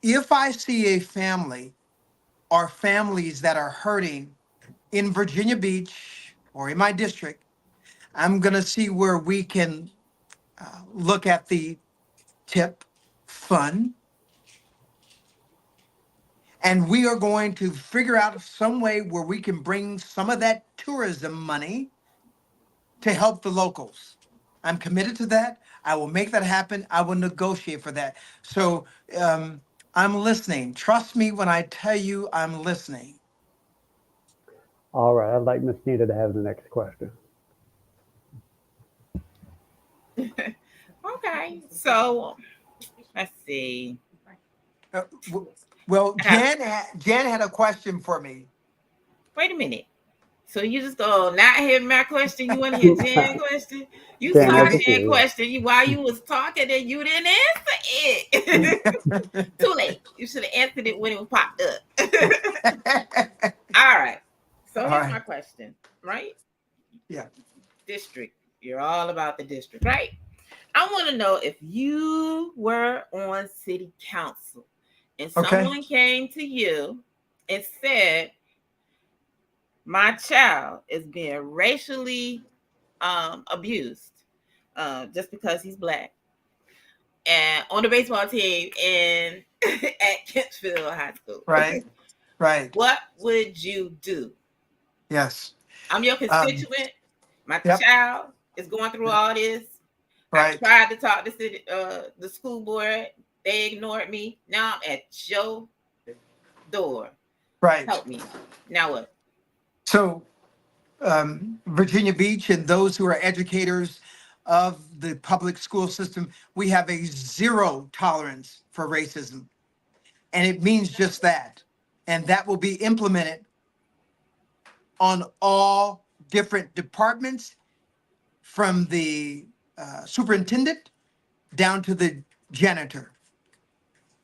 If I see a family or families that are hurting in Virginia Beach or in my district, I'm going to see where we can look at the tip fund. And we are going to figure out some way where we can bring some of that tourism money to help the locals. I'm committed to that. I will make that happen. I will negotiate for that. So I'm listening. Trust me when I tell you I'm listening. All right, I'd like Miss Nita to have the next question. Okay, so let's see. Uh, well, I got, Jan had a question for me. wait a minute. So you just go not hear my question? You want to hear Jen question? You Jan, saw over to Jen you. question while you was talking and you didn't answer it. Too late. You should have answered it when it was popped up. All right. So All here's my right. question. Right? Yeah. District. You're all about the district, right? I want to know if you were on city council and Okay. someone came to you and said, my child is being racially abused just because he's black and on the baseball team in at Kempsville High School. Right. Right. What would you do? Yes. I'm your constituent. My Yep. child is going through all this. Right. I tried to talk to the school board. They ignored me. Now I'm at your door. Right. Help me. Now what? So Virginia Beach and those who are educators of the public school system, we have a zero tolerance for racism. And it means just that. And that will be implemented on all different departments from the superintendent down to the janitor.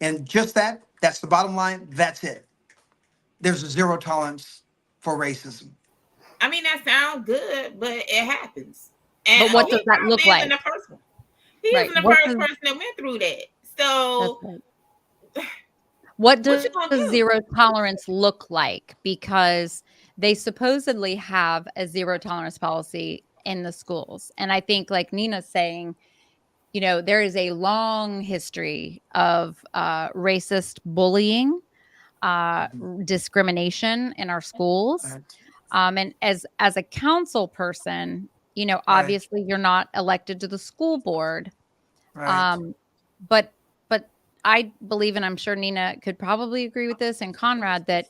And just that, that's the bottom line. That's it. There's a zero tolerance for racism. I mean, that sounds good, but it happens. And But what he does that probably look like? isn't the first one. He Right. isn't the What first does person that went through that. that's So right. What what you does gonna do? zero tolerance look like? Because they supposedly have a zero tolerance policy in the schools. And I think, like Nina's saying, there is a long history of racist bullying, discrimination in our schools. Right. And as a council person, Right. obviously you're not elected to the school board. Right. But I believe, and I'm sure Nina could probably agree with this, and Conrad, that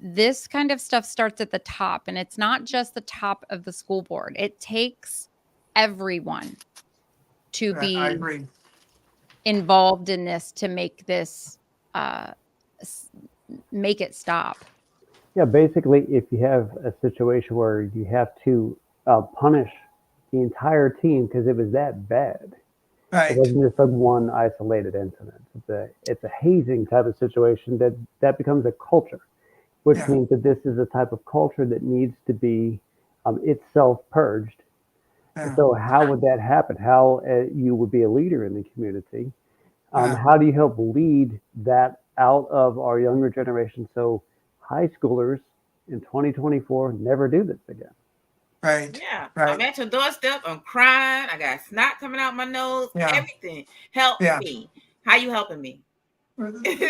this kind of stuff starts at the top, and it's not just the top of the school board. It takes everyone to Right. I be agree. involved in this to make this make it stop. Yeah, basically, if you have a situation where you have to punish the entire team because it was that bad, it Right. wasn't just a one isolated incident. It's a hazing type of situation that becomes a culture, which Yeah. means that this is a type of culture that needs to be itself purged. Yeah. So how would that happen? How you would be a leader in the community? Yeah. How do you help lead that out of our younger generation so high schoolers in 2024 never do this again? Right. Yeah, I'm Right. at your doorstep. I'm crying. I got snot coming out my nose. Yeah. Everything. Help Yeah. me. How you helping me?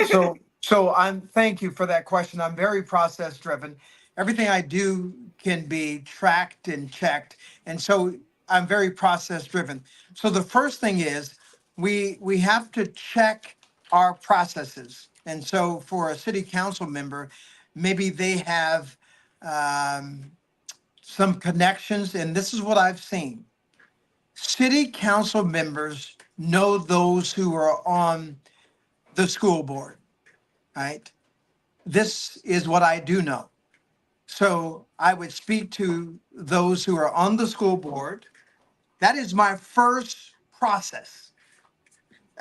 So thank you for that question. I'm very process driven. Everything I do can be tracked and checked. And so I'm very process driven. So the first thing is we have to check our processes. And so for a city council member, maybe they have some connections, and this is what I've seen. City council members know those who are on the school board, right? This is what I do know. So I would speak to those who are on the school board. That is my first process.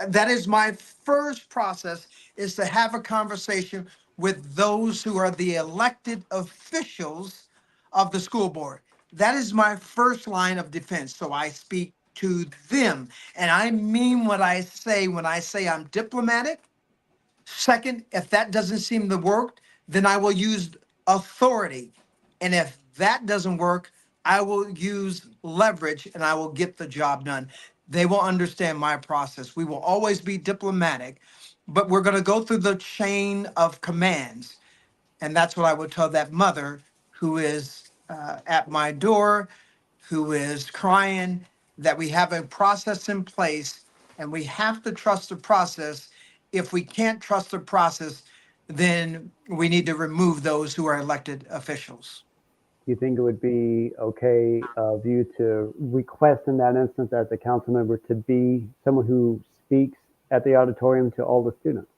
That is my first process, is to have a conversation with those who are the elected officials of the school board. That is my first line of defense. So I speak to them. And I mean what I say when I say I'm diplomatic. Second, if that doesn't seem to work, then I will use authority. And if that doesn't work, I will use leverage and I will get the job done. They will understand my process. We will always be diplomatic, but we're going to go through the chain of commands. And that's what I would tell that mother who is at my door, who is crying, that we have a process in place and we have to trust the process. If we can't trust the process, then we need to remove those who are elected officials. Do you think it would be okay of you to request in that instance as a council member to be someone who speaks at the auditorium to all the students?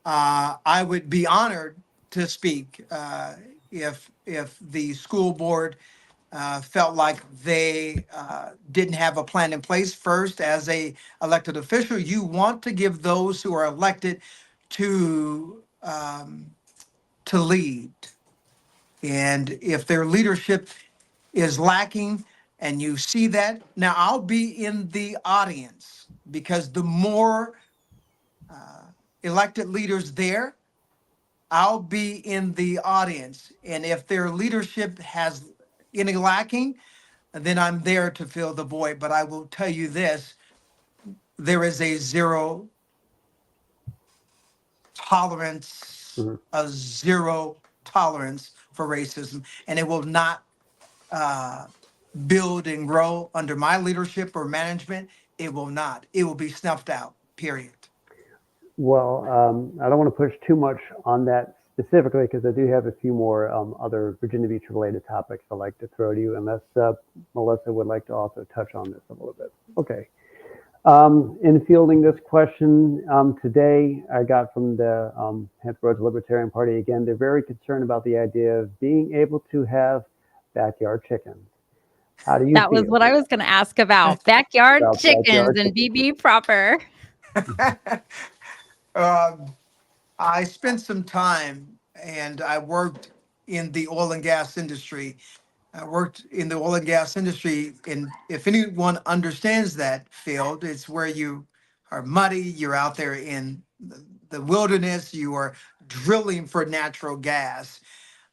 I would be honored to speak if the school board felt like they didn't have a plan in place. First, as a elected official, you want to give those who are elected to lead. And if their leadership is lacking and you see that, now I'll be in the audience, because the more elected leaders there, I'll be in the audience. And if their leadership has any lacking, then I'm there to fill the void. But I will tell you this, there is a zero tolerance, Mhm. a zero tolerance for racism, and it will not build and grow under my leadership or management. It will not. It will be snuffed out, period. Well, I don't want to push too much on that specifically because I do have a few more other Virginia Beach related topics I'd like to throw to you, unless Melissa would like to also touch on this a little bit. Okay. In fielding this question today, I got from the Hampton Roads Libertarian Party again. They're very concerned about the idea of being able to have backyard chickens. How do you That was feel what I was going to ask about. Backyard about chickens backyard and chickens? BB proper. I spent some time and I worked in the oil and gas industry. I worked in the oil and gas industry, and if anyone understands that field, it's where you are muddy, you're out there in the wilderness, you are drilling for natural gas.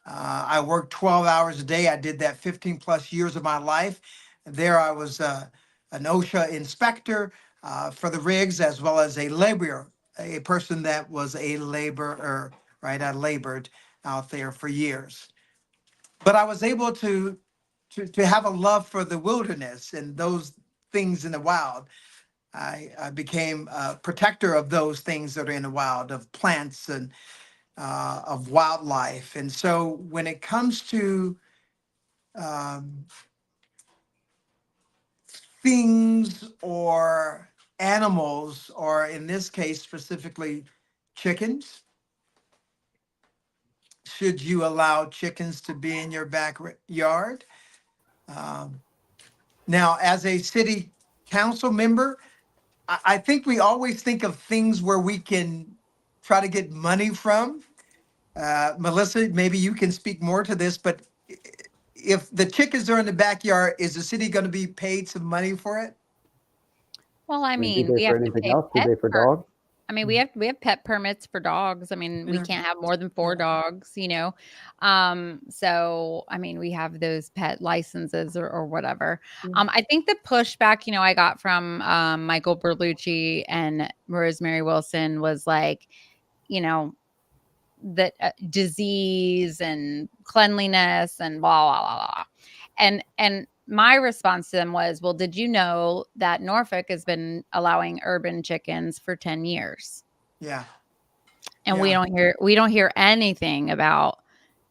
I worked 12 hours a day. I did that 15 plus years of my life. There I was an OSHA inspector for the rigs, as well as a laborer, a person that was a laborer, right? I labored out there for years. But I was able to have a love for the wilderness and those things in the wild. I became a protector of those things that are in the wild, of plants and of wildlife. And so when it comes to um, things or animals, or in this case specifically chickens, should you allow chickens to be in your backyard? Um, Now, as a city council member, I think we always think of things where we can try to get money from. Melissa, maybe you can speak more to this, but if the chickens are in the backyard, is the city going to be paid some money for it? Well, I I mean, do mean, they we for have to anything pay else? Do pet they for per dogs? I mean, we have pet permits for dogs. I mean, we Yeah. can't have more than 4 Yeah. dogs, you know. So I mean, we have those pet licenses or whatever. I think the pushback, I got from Michael Berlucci and Rosemary Wilson was like, you know, that disease and cleanliness and blah blah blah blah. And my response to them was, well, did you know that Norfolk has been allowing urban chickens for 10 years? Yeah. And Yeah. we don't hear anything about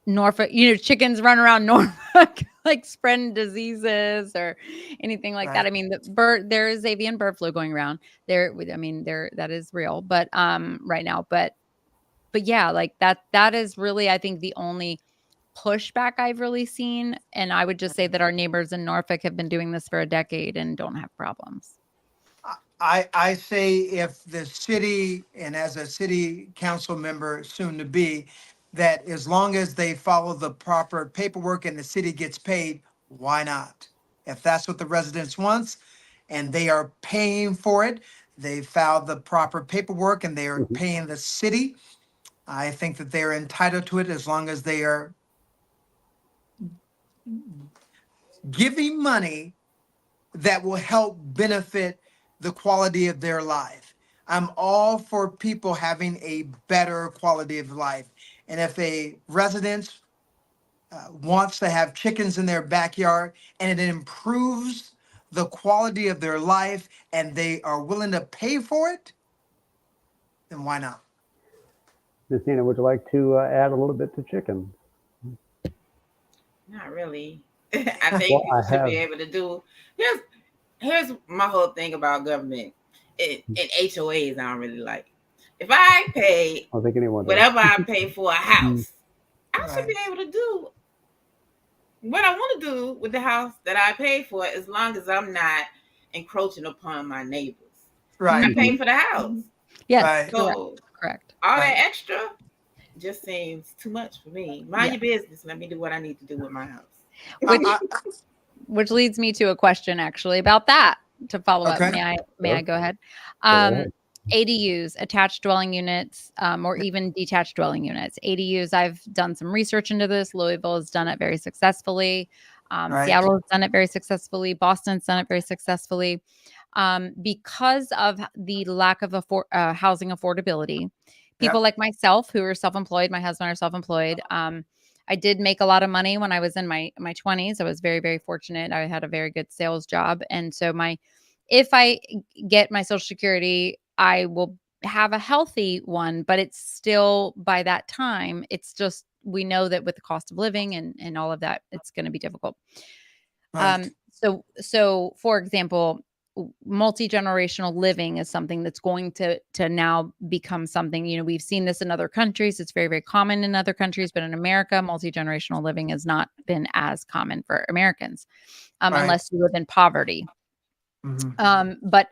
Norfolk, chickens run around Norfolk like spreading diseases or anything like that. Right. I mean, there is avian bird flu going around there. I mean, that is real, but right now, but yeah, like that is really, I think, the only pushback I've really seen. And I would just say that our neighbors in Norfolk have been doing this for a decade and don't have problems. I say if the city, and as a city council member soon to be, that as long as they follow the proper paperwork and the city gets paid, why not? If that's what the residents wants and they are paying for it, they filed the proper paperwork and they are Mhm. paying the city. I think that they're entitled to it as long as they are giving money that will help benefit the quality of their life. I'm all for people having a better quality of life. And if a resident wants to have chickens in their backyard and it improves the quality of their life and they are willing to pay for it, then why not? Ms. Nina, would you like to add a little bit to chicken? Not really. I think Well, I people should be have. able to do. Here's here's my whole thing about government and HOAs. I don't really like. If I pay I don't think anyone does. whatever I pay for a Mm. house, I should Right, be able to do what I want to do with the house that I pay for, as long as I'm not encroaching upon my neighbors. I right, Mhm. pay for the house, Yes, right, so correct. all that right. extra just seems too much for me. Mind Yeah. your business. Let me do what I need to do with my house. Which I, which leads me to a question actually about that to follow up. okay. May I go ahead? Go ahead. ADUs, attached dwelling units, or even detached dwelling units. ADUs, I've done some research into this. Louisville has done it very successfully. Right, Seattle has done it very successfully. Boston's done it very successfully. Because of the lack of housing affordability, people yep, like myself who are self-employed, my husband are self-employed. I did make a lot of money when I was in my 20s. I was very, very fortunate. I had a very good sales job. And so if I get my Social Security, I will have a healthy one, but it's still, by that time, it's just, we know that with the cost of living and all of that, it's going to be difficult. right, So for example, multi-generational living is something that's going to now become something, we've seen this in other countries. It's very, very common in other countries, but in America, multi-generational living has not been as common for Americans, right. unless you live in poverty. Mhm. But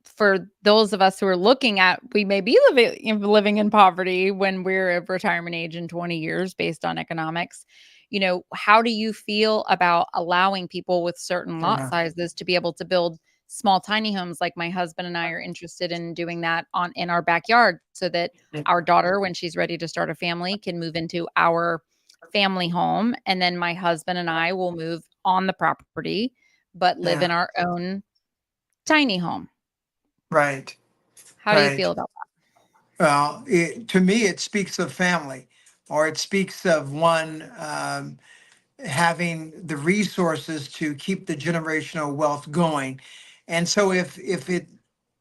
for those of us who are looking at, we may be living in poverty when we're of retirement age in 20 years based on economics. How do you feel about allowing people with certain lot Yeah, sizes to be able to build small tiny homes, like my husband and I are interested in doing that in our backyard, so that yeah, our daughter, when she's ready to start a family, can move into our family home, and then my husband and I will move on the property but live yeah, in our own tiny home. right, How do you right. feel about Well, to me, it speaks of family, or it speaks of one having the resources to keep the generational wealth going. And so, if it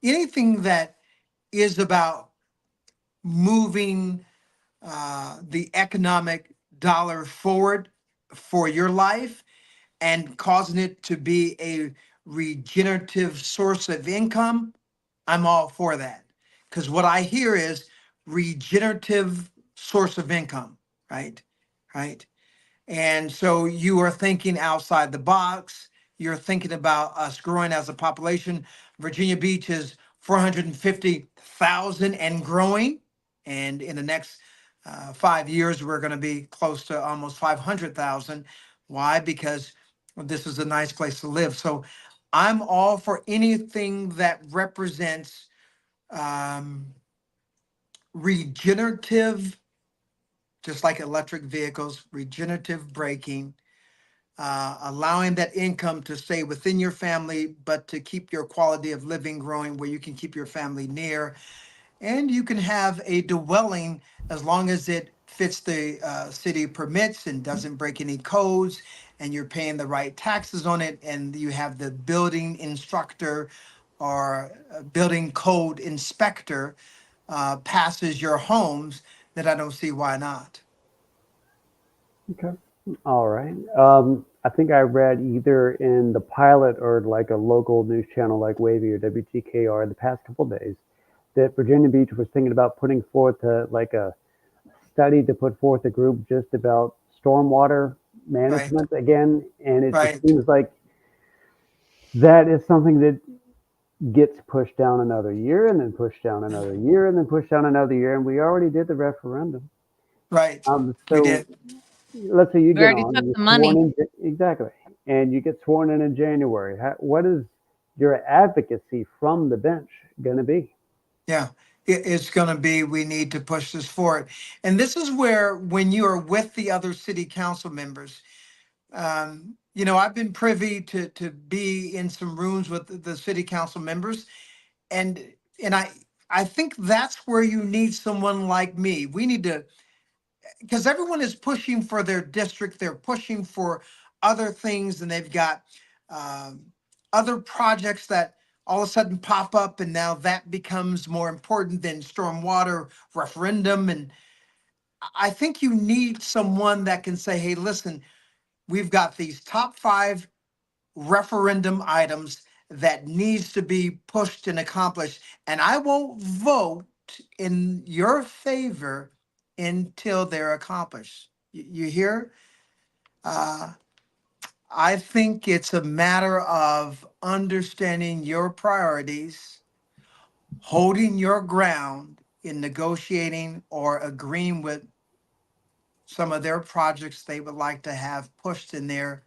anything that is about moving the economic dollar forward for your life and causing it to be a regenerative source of income, I'm all for that. Because what I hear is regenerative source of income, right? Right. And so you are thinking outside the box. You're thinking about us growing as a population. Virginia Beach is 450,000 and growing. And in the next 5 years, we're going to be close to almost 500,000. Why? Because this is a nice place to live. So I'm all for anything that represents um, regenerative, just like electric vehicles, regenerative braking, allowing that income to stay within your family, but to keep your quality of living growing where you can keep your family near. And you can have a dwelling as long as it fits the city permits and doesn't break any codes, and you're paying the right taxes on it, and you have the building instructor or building code inspector passes your homes, then I don't see why not. Okay. All right. I think I read either in the pilot or like a local news channel like Wavy or WTKR the past couple of days that Virginia Beach was thinking about putting forth like a study to put forth a group just about stormwater Right, management again. And it just right, seems like that is something that gets pushed down another year and then pushed down another year and then pushed down another year. And we already did the referendum. Right. We So did. let's say you We get already on took and you're the sworn money. in, exactly, and you get sworn in January. What is your advocacy from the bench going to be? Yeah. It's going to be, we need to push this forward. And this is where, when you are with the other city council members, I've been privy to be in some rooms with the city council members, and I think that's where you need someone like me. We need to, because everyone is pushing for their district, they're pushing for other things, and they've got um, other projects that all of a sudden pop up, and now that becomes more important than stormwater referendum. And I think you need someone that can say, hey, listen, we've got these top 5 referendum items that needs to be pushed and accomplished, and I won't vote in your favor until they're accomplished. You hear? Uh, I think it's a matter of understanding your priorities, holding your ground in negotiating or agreeing with some of their projects they would like to have pushed in their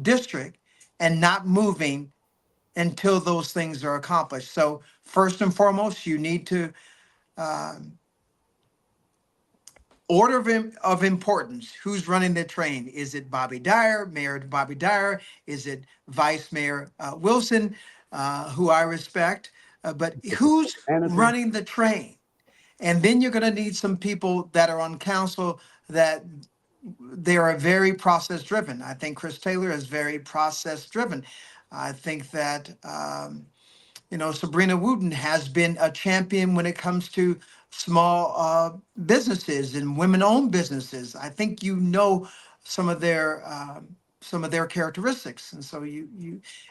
district, and not moving until those things are accomplished. So first and foremost, you need to um, order of importance. Who's running the train? Is it Bobby Dyer, Mayor Bobby Dyer? Is it Vice Mayor Wilson, who I respect? But who's Manager. running the train? And then you're going to need some people that are on council that they are very process driven. I think Chris Taylor is very process driven. I think that Sabrina Wooten has been a champion when it comes to small businesses and women-owned businesses. I think some of their characteristics, and so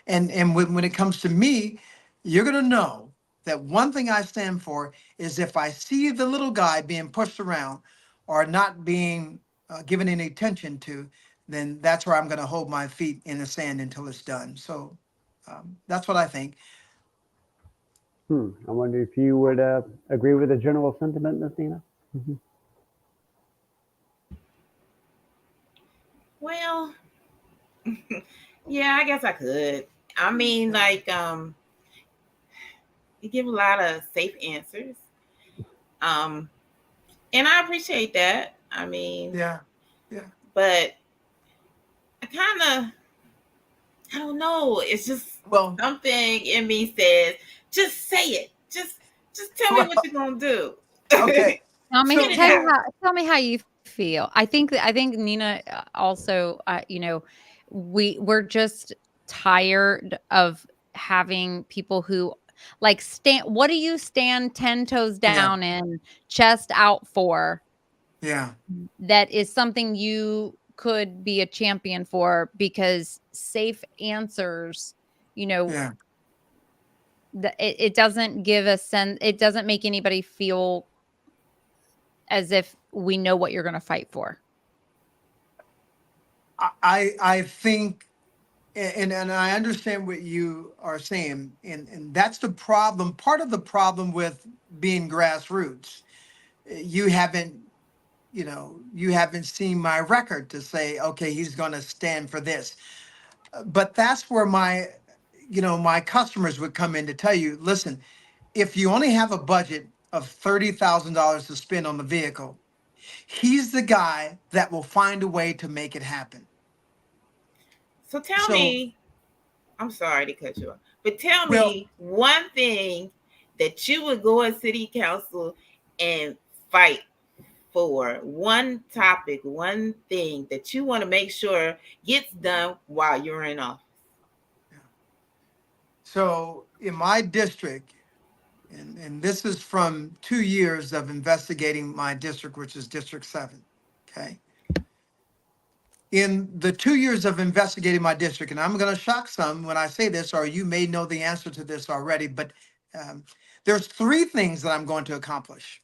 and when it comes to me, you're gonna know that one thing I stand for is, if I see the little guy being pushed around or not being given any attention to, then that's where I'm going to hold my feet in the sand until it's done. So that's what I think. I wonder if you would agree with the general sentiment, Ms. Nina? Mhm. Well, yeah, I guess I could. I mean, like, you give a lot of safe answers. Um, and I appreciate that. I mean, Yeah, yeah. but I kind of, I don't know. It's just Well, something in me says, just say it. Just tell me what well, you're gonna do. okay. Get it out. Tell me how you feel. I think Nina also, we're just tired of having people who like stand. What do you stand 10 toes Yeah, down and chest out for? yeah, That is something you could be a champion for, because safe answers, you know, yeah. it doesn't give a sense. It doesn't make anybody feel as if we know what you're going to fight for. I think, and I understand what you are saying, and that's the problem. Part of the problem with being grassroots, you haven't you haven't seen my record to say, okay, he's going to stand for this. But that's where my customers would come in to tell you, listen, if you only have a budget of $30,000 to spend on the vehicle, he's the guy that will find a way to make it happen. So tell So, me, I'm sorry to cut you off, but tell well, me one thing that you would go at city council and fight for. One topic, one thing that you want to make sure gets done while you're in office. so in my district, and this is from 2 years of investigating my district, which is District 7. Okay. In the 2 years of investigating my district, and I'm going to shock some when I say this, or you may know the answer to this already, but um, there's 3 things that I'm going to accomplish,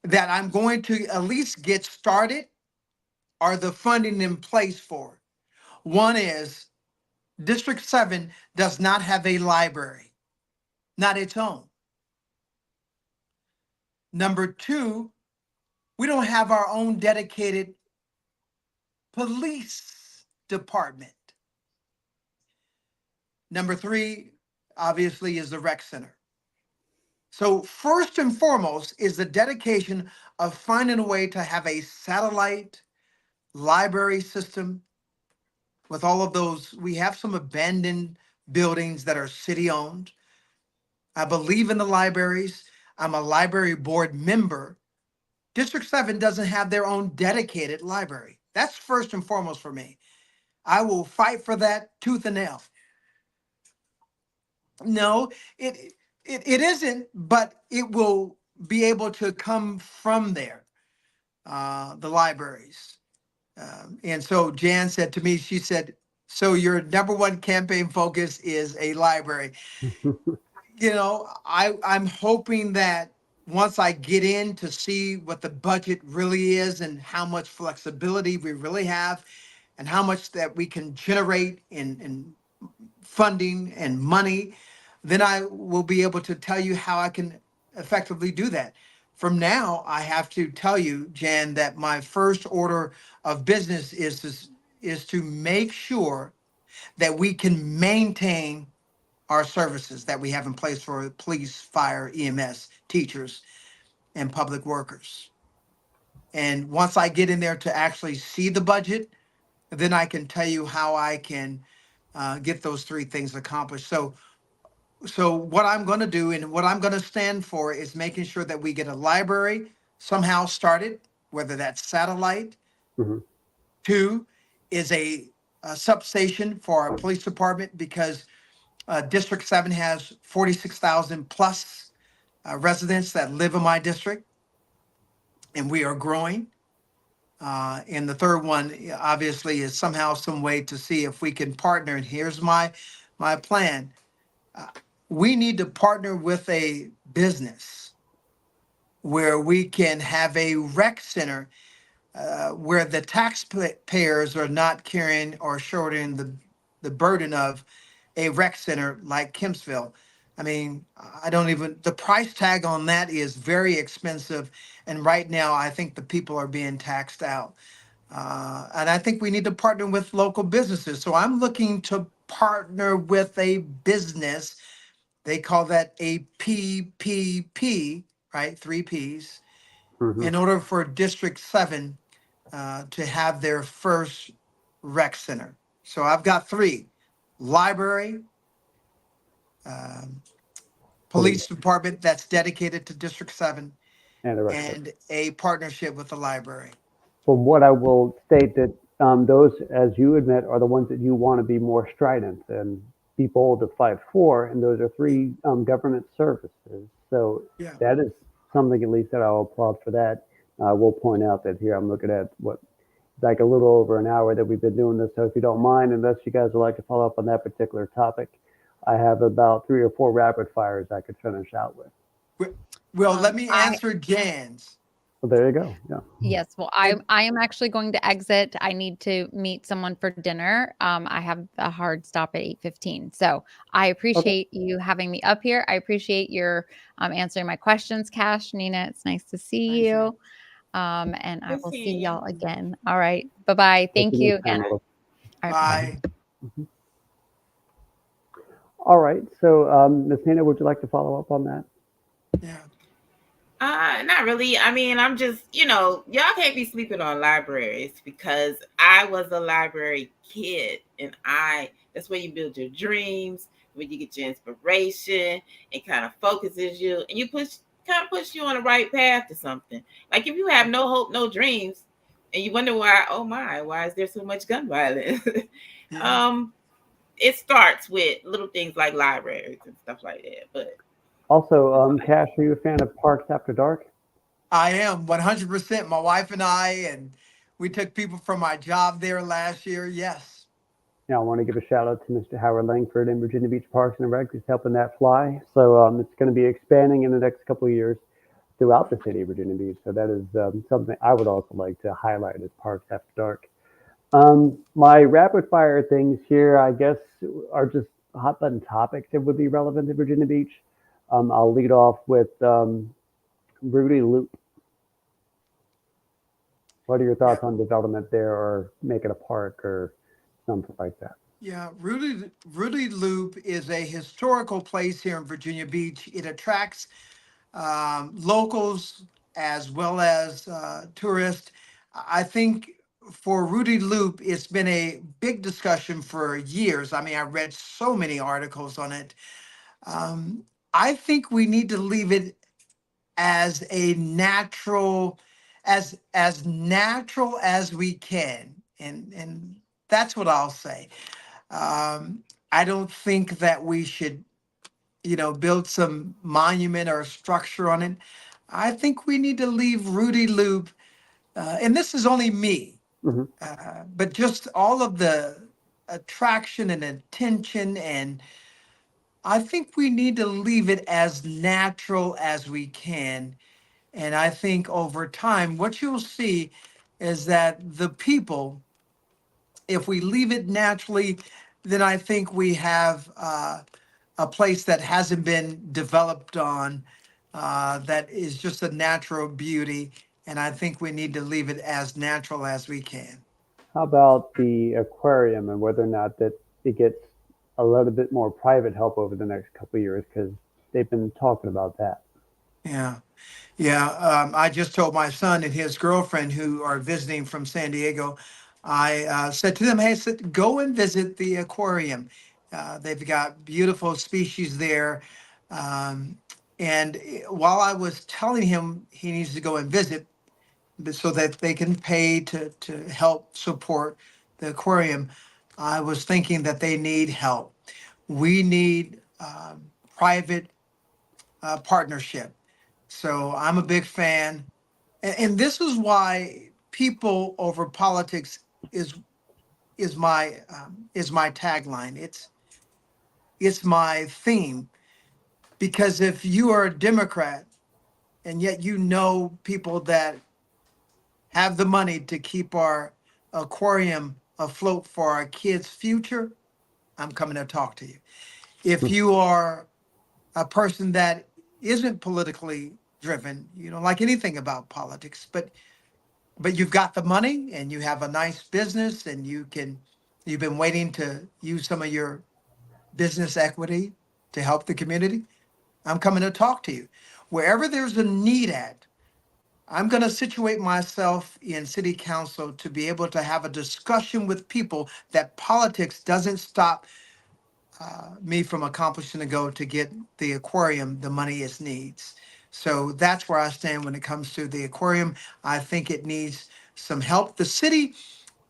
that I'm going to at least get started, or the funding in place for. One is District 7 does not have a library. not its own. Number two, we don't have our own dedicated police department. Number three, obviously, is the rec center. So first and foremost is the dedication of finding a way to have a satellite library system with all of those. We have some abandoned buildings that are city owned. I believe in the libraries. I'm a library board member. District 7 doesn't have their own dedicated library. That's first and foremost for me. I will fight for that tooth and nail. No, it isn't, but it will be able to come from there, the libraries. And so Jan said to me, she said, so your number one campaign focus is a library. You know, I'm hoping that once I get in to see what the budget really is and how much flexibility we really have and how much that we can generate in funding and money, then I will be able to tell you how I can effectively do that. From now, I have to tell you, Jan, that my first order of business is to make sure that we can maintain our services that we have in place for police, fire, EMS, teachers, and public workers. And once I get in there to actually see the budget, then I can tell you how I can get those three things accomplished. So what I'm going to do and what I'm going to stand for is making sure that we get a library somehow started, whether that's satellite. Mhm. Two is a substation for our police department because District 7 has 46,000 plus residents that live in my district, and we are growing. And the third one, obviously, is somehow, some way to see if we can partner. And here's my plan. We need to partner with a business where we can have a rec center where the taxpayers are not carrying or shouldering the burden of a rec center like Kempsville. I mean, I don't even, the price tag on that is very expensive. And right now, I think the people are being taxed out. And I think we need to partner with local businesses. So I'm looking to partner with a business. They call that a PPP, right? Three Ps, Mhm. in order for District 7 to have their first rec center. So I've got three: library, um, Police police department that's dedicated to District 7, and the rec center. and a partnership with the library. From what I will state that those, as you admit, are the ones that you want to be more strident and be bold to fight for, and those are three government services. So Yeah. that is something at least that I'll applaud for that. I will point out that here I'm looking at what like a little over an hour that we've been doing this. So if you don't mind, unless you guys would like to follow up on that particular topic, I have about 3 or 4 rapid fires I could finish out with. Well, let me I answer Jan's. Well, there you go. Yeah. Yes, well, I am actually going to exit. I need to meet someone for dinner. I have a hard stop at 8:15. So I Okay. appreciate you having me up here. I appreciate your answering my questions, Cash, Nina. It's nice to see Thank you. you. And I Good will see seeing you. y'all again. All right. Bye-bye. Take Thank it you next again. time, Melissa. All right. Bye. Bye. Mhm. All right. So, Ms. Nina, would you like to follow up on that? Yeah. Not really. I mean, I'm just, y'all can't be sleeping on libraries because I was a library kid and that's where you build your dreams, where you get your inspiration, it kind of focuses you and kind of push you on the right path to something. Like if you have no hope, no dreams, and you wonder why, oh my, why is there so much gun violence? Yeah. It starts with little things like libraries and stuff like that. But Also, that's all I Cash, are you a fan of Parks After Dark? I am 100%. My wife and and we took people from my job there last year. Yes. Yeah, I want to give a shout out to Mr. Howard Langford in Virginia Beach Parks and Rec, who's helping that fly. So it's going to be expanding in the next couple of years throughout the city of Virginia Beach. So that is something I would also like to highlight as Parks After Dark. My rapid fire things here, I guess, are just hot button topics that would be relevant to Virginia Beach. I'll lead off with Rudy Loop. What are your Yeah, thoughts on development there, or make it a park or something like that? yeah. Rudy Loop is a historical place here in Virginia Beach. It attracts locals as well as tourists. I think for Rudy Loop, it's been a big discussion for years. I mean, I read so many articles on it. Um, I think we need to leave it as a natural, as natural as we can, and that's what I'll say. I don't think that we should, build some monument or structure on it. I think we need to leave Rudy Loop, and this is only me, Hmm. but just all of the attraction and attention, and I think we need to leave it as natural as we can. And I think over time, what you'll see is that the people, if we leave it naturally, then I think we have a place that hasn't been developed on, that is just a natural beauty. And I think we need to leave it as natural as we can. How about the aquarium and whether or not that it gets a little bit more private help over the next couple of years, because they've been talking about that. Yeah. Yeah, I just told my son and his girlfriend who are visiting from San Diego, I said to them, hey, go and visit the aquarium. They've got beautiful species there. Um, and while I was telling him he needs to go and visit so that they can pay to help support the aquarium, I was thinking that they need help. We need private partnership. So I'm a big fan, and this is why people over politics is is my tagline. It's my theme, because if you are a Democrat and yet people that have the money to keep our aquarium afloat for our kids' future, I'm coming to talk to you. If you are a person that isn't politically driven, you don't like anything about politics, but you've got the money and you have a nice business and you've been waiting to use some of your business equity to help the community, I'm coming to talk to you. Wherever there's a need at, I'm going to situate myself in city council to be able to have a discussion with people that politics doesn't stop me from accomplishing the goal to get the aquarium the money it needs. So that's where I stand when it comes to the aquarium. I think it needs some help. The city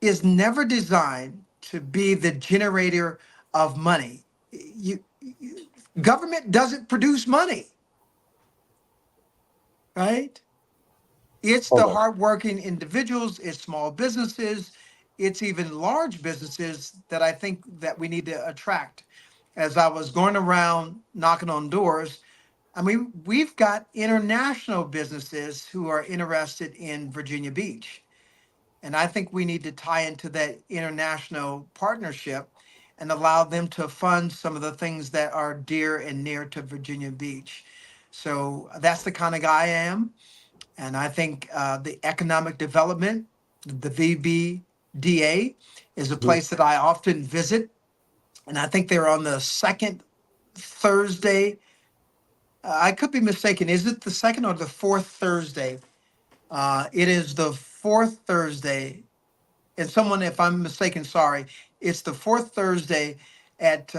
is never designed to be the generator of money. Government doesn't produce money, right? It's the Although, hardworking individuals, it's small businesses, it's even large businesses that I think that we need to attract. As I was going around knocking on doors, I mean, we've got international businesses who are interested in Virginia Beach. And I think we need to tie into that international partnership and allow them to fund some of the things that are dear and near to Virginia Beach. So that's the kind of guy I am. And I think the economic development, the VBDA, is a mhm. place that I often visit. And I think they're on the second Thursday. I could be mistaken. Is it the second or the fourth Thursday? It is the fourth Thursday. And someone, if I'm mistaken, sorry, it's the fourth Thursday at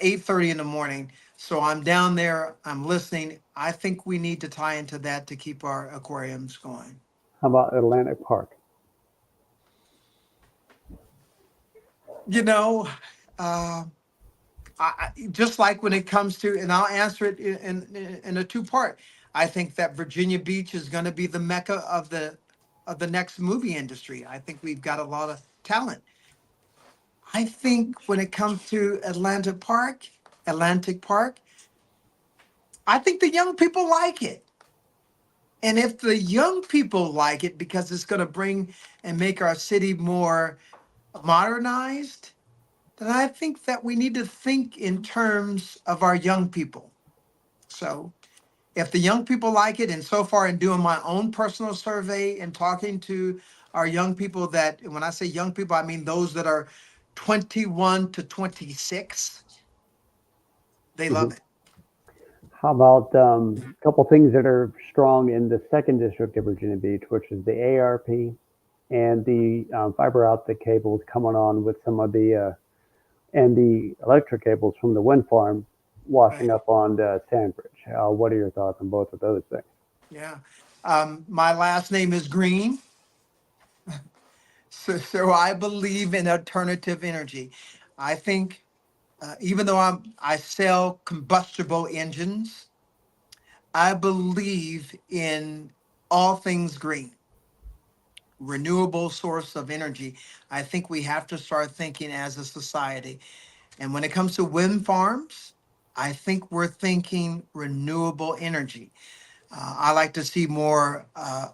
8:30 in the morning. So I'm down there, I'm listening. I think we need to tie into that to keep our aquariums going. How about Atlantic Park? You know, uh, just like when it comes to, and I'll answer it in a two-part. I think that Virginia Beach is going to be the mecca of the next movie industry. I think we've got a lot of talent. I think when it comes to Atlantic Park, I think the young people like it. And if the young people like it because it's going to bring and make our city more modernized, then I think that we need to think in terms of our young people. So if the young people like it, and so far in doing my own personal survey and talking to our young people, that when I say young people, I mean those that are 21 to 26, they love Mhm. it. How about a couple things that are strong in the second district of Virginia Beach, which is the ARP and the fiber optic cables coming on with some of the and the electric cables from the wind farm washing Right. up on the Sandbridge. What are your thoughts on both of those things? Yeah. My last name is Green. So I believe in alternative energy. I think even though I sell combustible engines, I believe in all things green, renewable source of energy. I think we have to start thinking as a society. And when it comes to wind farms, I think we're thinking renewable energy. I like to see more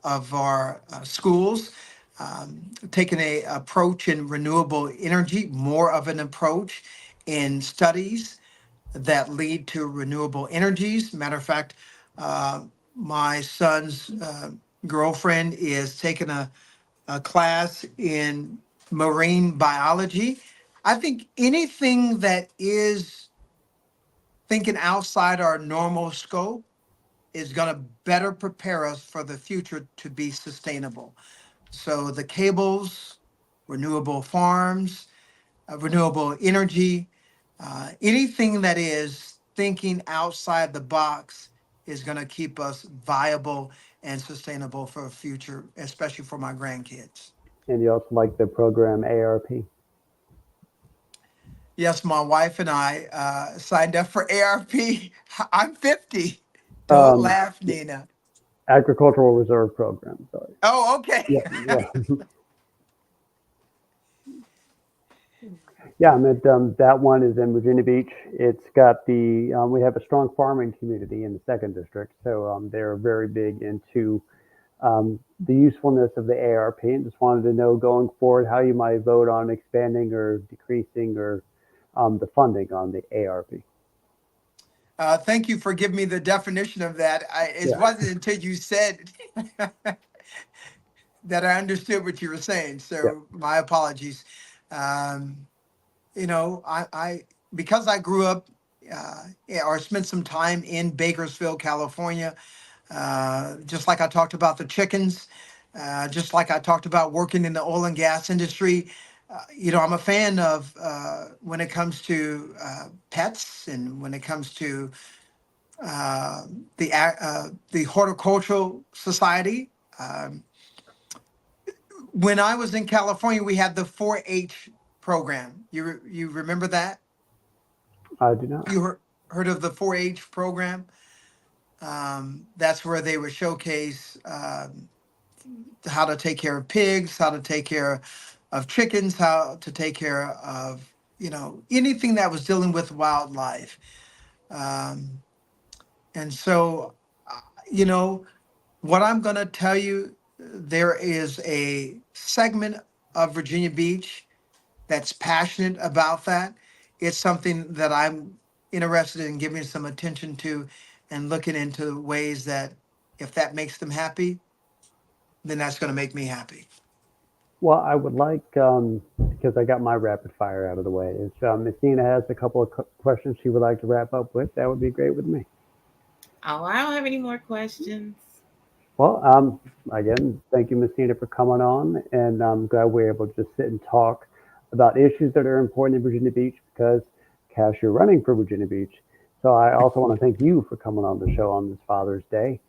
of our schools taking a approach in renewable energy, more of an approach in studies that lead to renewable energies. Matter of fact, uh, my son's girlfriend is taking a class in marine biology. I think anything that is thinking outside our normal scope is going to better prepare us for the future to be sustainable. So the cables, renewable farms, renewable energy, anything that is thinking outside the box is going to keep us viable and sustainable for the future, especially for my grandkids. And you also like the program ARP. Yes, my wife and I signed up for ARP. I'm 50. Don't Um, laugh, Nina. Agricultural Reserve Program. Sorry. Oh, okay. Yeah, yeah. Yeah, I meant that one is in Virginia Beach. It's got the we have a strong farming community in the second district, so they're very big into the usefulness of the ARP, and just wanted to know going forward how you might vote on expanding or decreasing or the funding on the ARP. Thank you for giving me the definition of that. It Yeah, wasn't until you said that I understood what you were saying. yeah. So my apologies. Um, I because I grew up yeah, or spent some time in Bakersfield, California. Just like I talked about the chickens, just like I talked about working in the oil and gas industry. I'm a fan of when it comes to pets and when it comes to uh, the horticultural society. Um, when I was in California, we had the 4-H program. You remember that? I do not. You heard of the 4-H program? That's where they would showcase how to take care of pigs, how to take care of chickens, how to take care of anything that was dealing with wildlife. Um, and so, uh, you know, what I'm going to tell you, there is a segment of Virginia Beach that's passionate about that. It's something that I'm interested in giving some attention to and looking into ways that if that makes them happy, then that's going to make me happy. Well, I would like because I got my rapid fire out of the way. If Miss Nina has a couple of questions she would like to wrap up with, that would be great with me. Oh, I don't have any more questions. Well, again, thank you, Miss Nina, for coming on, and I'm glad we're able to just sit and talk about issues that are important in Virginia Beach because, Cash, you're running for Virginia Beach. So I also want to thank you for coming on the show on this Father's Day.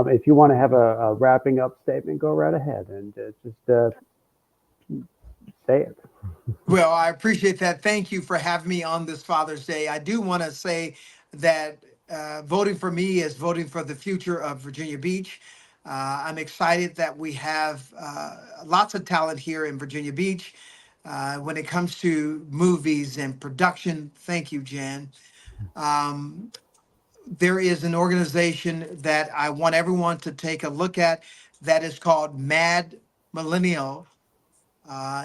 If you want to have a wrapping up statement, go right ahead and just say it. Well, I appreciate that. Thank you for having me on this Father's Day. I do want to say that voting for me is voting for the future of Virginia Beach. I'm excited that we have lots of talent here in Virginia Beach when it comes to movies and production. Thank you, Jan. Um, there is an organization that I want everyone to take a look at that is called Mad Millennial,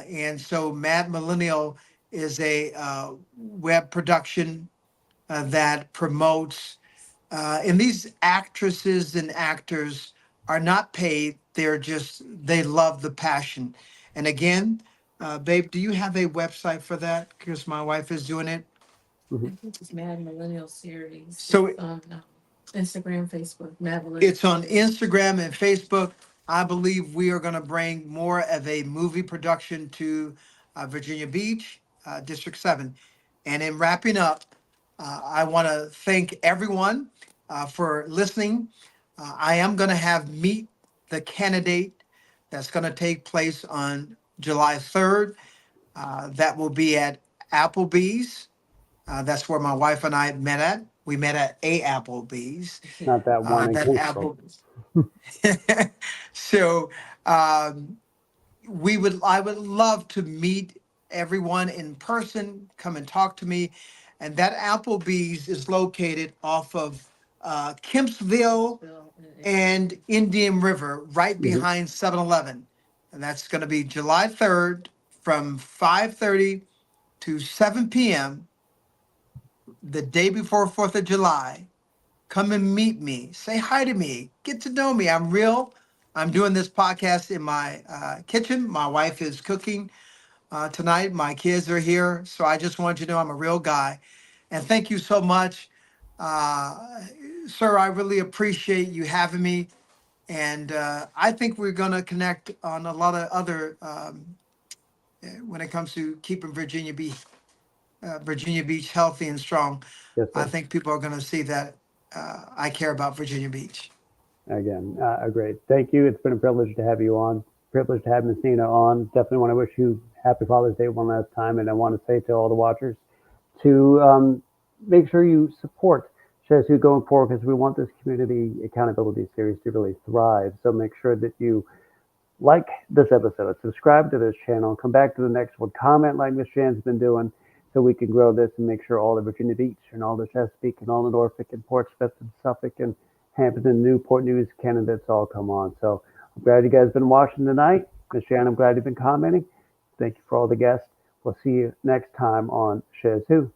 and so Mad Millennial is a web production that promotes, and these actresses and actors are not paid. They love the passion. And again, babe, do you have a website for that? Because my wife is doing it. Mhm. I think it's Mad Millennial Series. So It's on Instagram, Facebook, Mad Millennial. it's on Instagram and Facebook. I believe we are going to bring more of a movie production to Virginia Beach, District 7. And in wrapping up, I want to thank everyone for listening. I am going to have Meet the Candidate that's going to take place on July 3rd. That will be at Applebee's. That's where my wife and I met at. We met at a Applebee's. Not that one in That Kingsville. Apple. So I would love to meet everyone in person, come and talk to me. And that Applebee's is located off of Kempsville and Indian River, right Mhm. behind 7-Eleven. And that's going to be July 3rd from 5:30 to 7 p.m. the day before 4th of July. Come and meet me. Say hi to me. Get to know me. I'm real. I'm doing this podcast in my kitchen. My wife is cooking tonight. My kids are here. So I just want you to know I'm a real guy. And thank you so much. Uh, Sir, I really appreciate you having me. And I think we're going to connect on a lot of other, when it comes to keeping Virginia Beach healthy and strong. Yes, I sir. think people are going to see that I care about Virginia Beach. Again, great. Thank you. It's been a privilege to have you on. Privilege to have Miss Nina on. Definitely want to wish you happy Father's Day one last time. And I want to say to all the watchers to make sure you support SchezzWho going forward because we want this community accountability series to really thrive. So make sure that you like this episode, subscribe to this channel, come back to the next one, comment like Miss Jan's been doing so we can grow this and make sure all the Virginia Beach and all the Chesapeake and all the Norfolk and Portsmouth and Suffolk and Hampton, Newport News candidates all come on. So I'm glad you guys been watching tonight. Miss Jan, I'm glad you've been commenting. Thank you for all the guests. We'll see you next time on SchezzWho.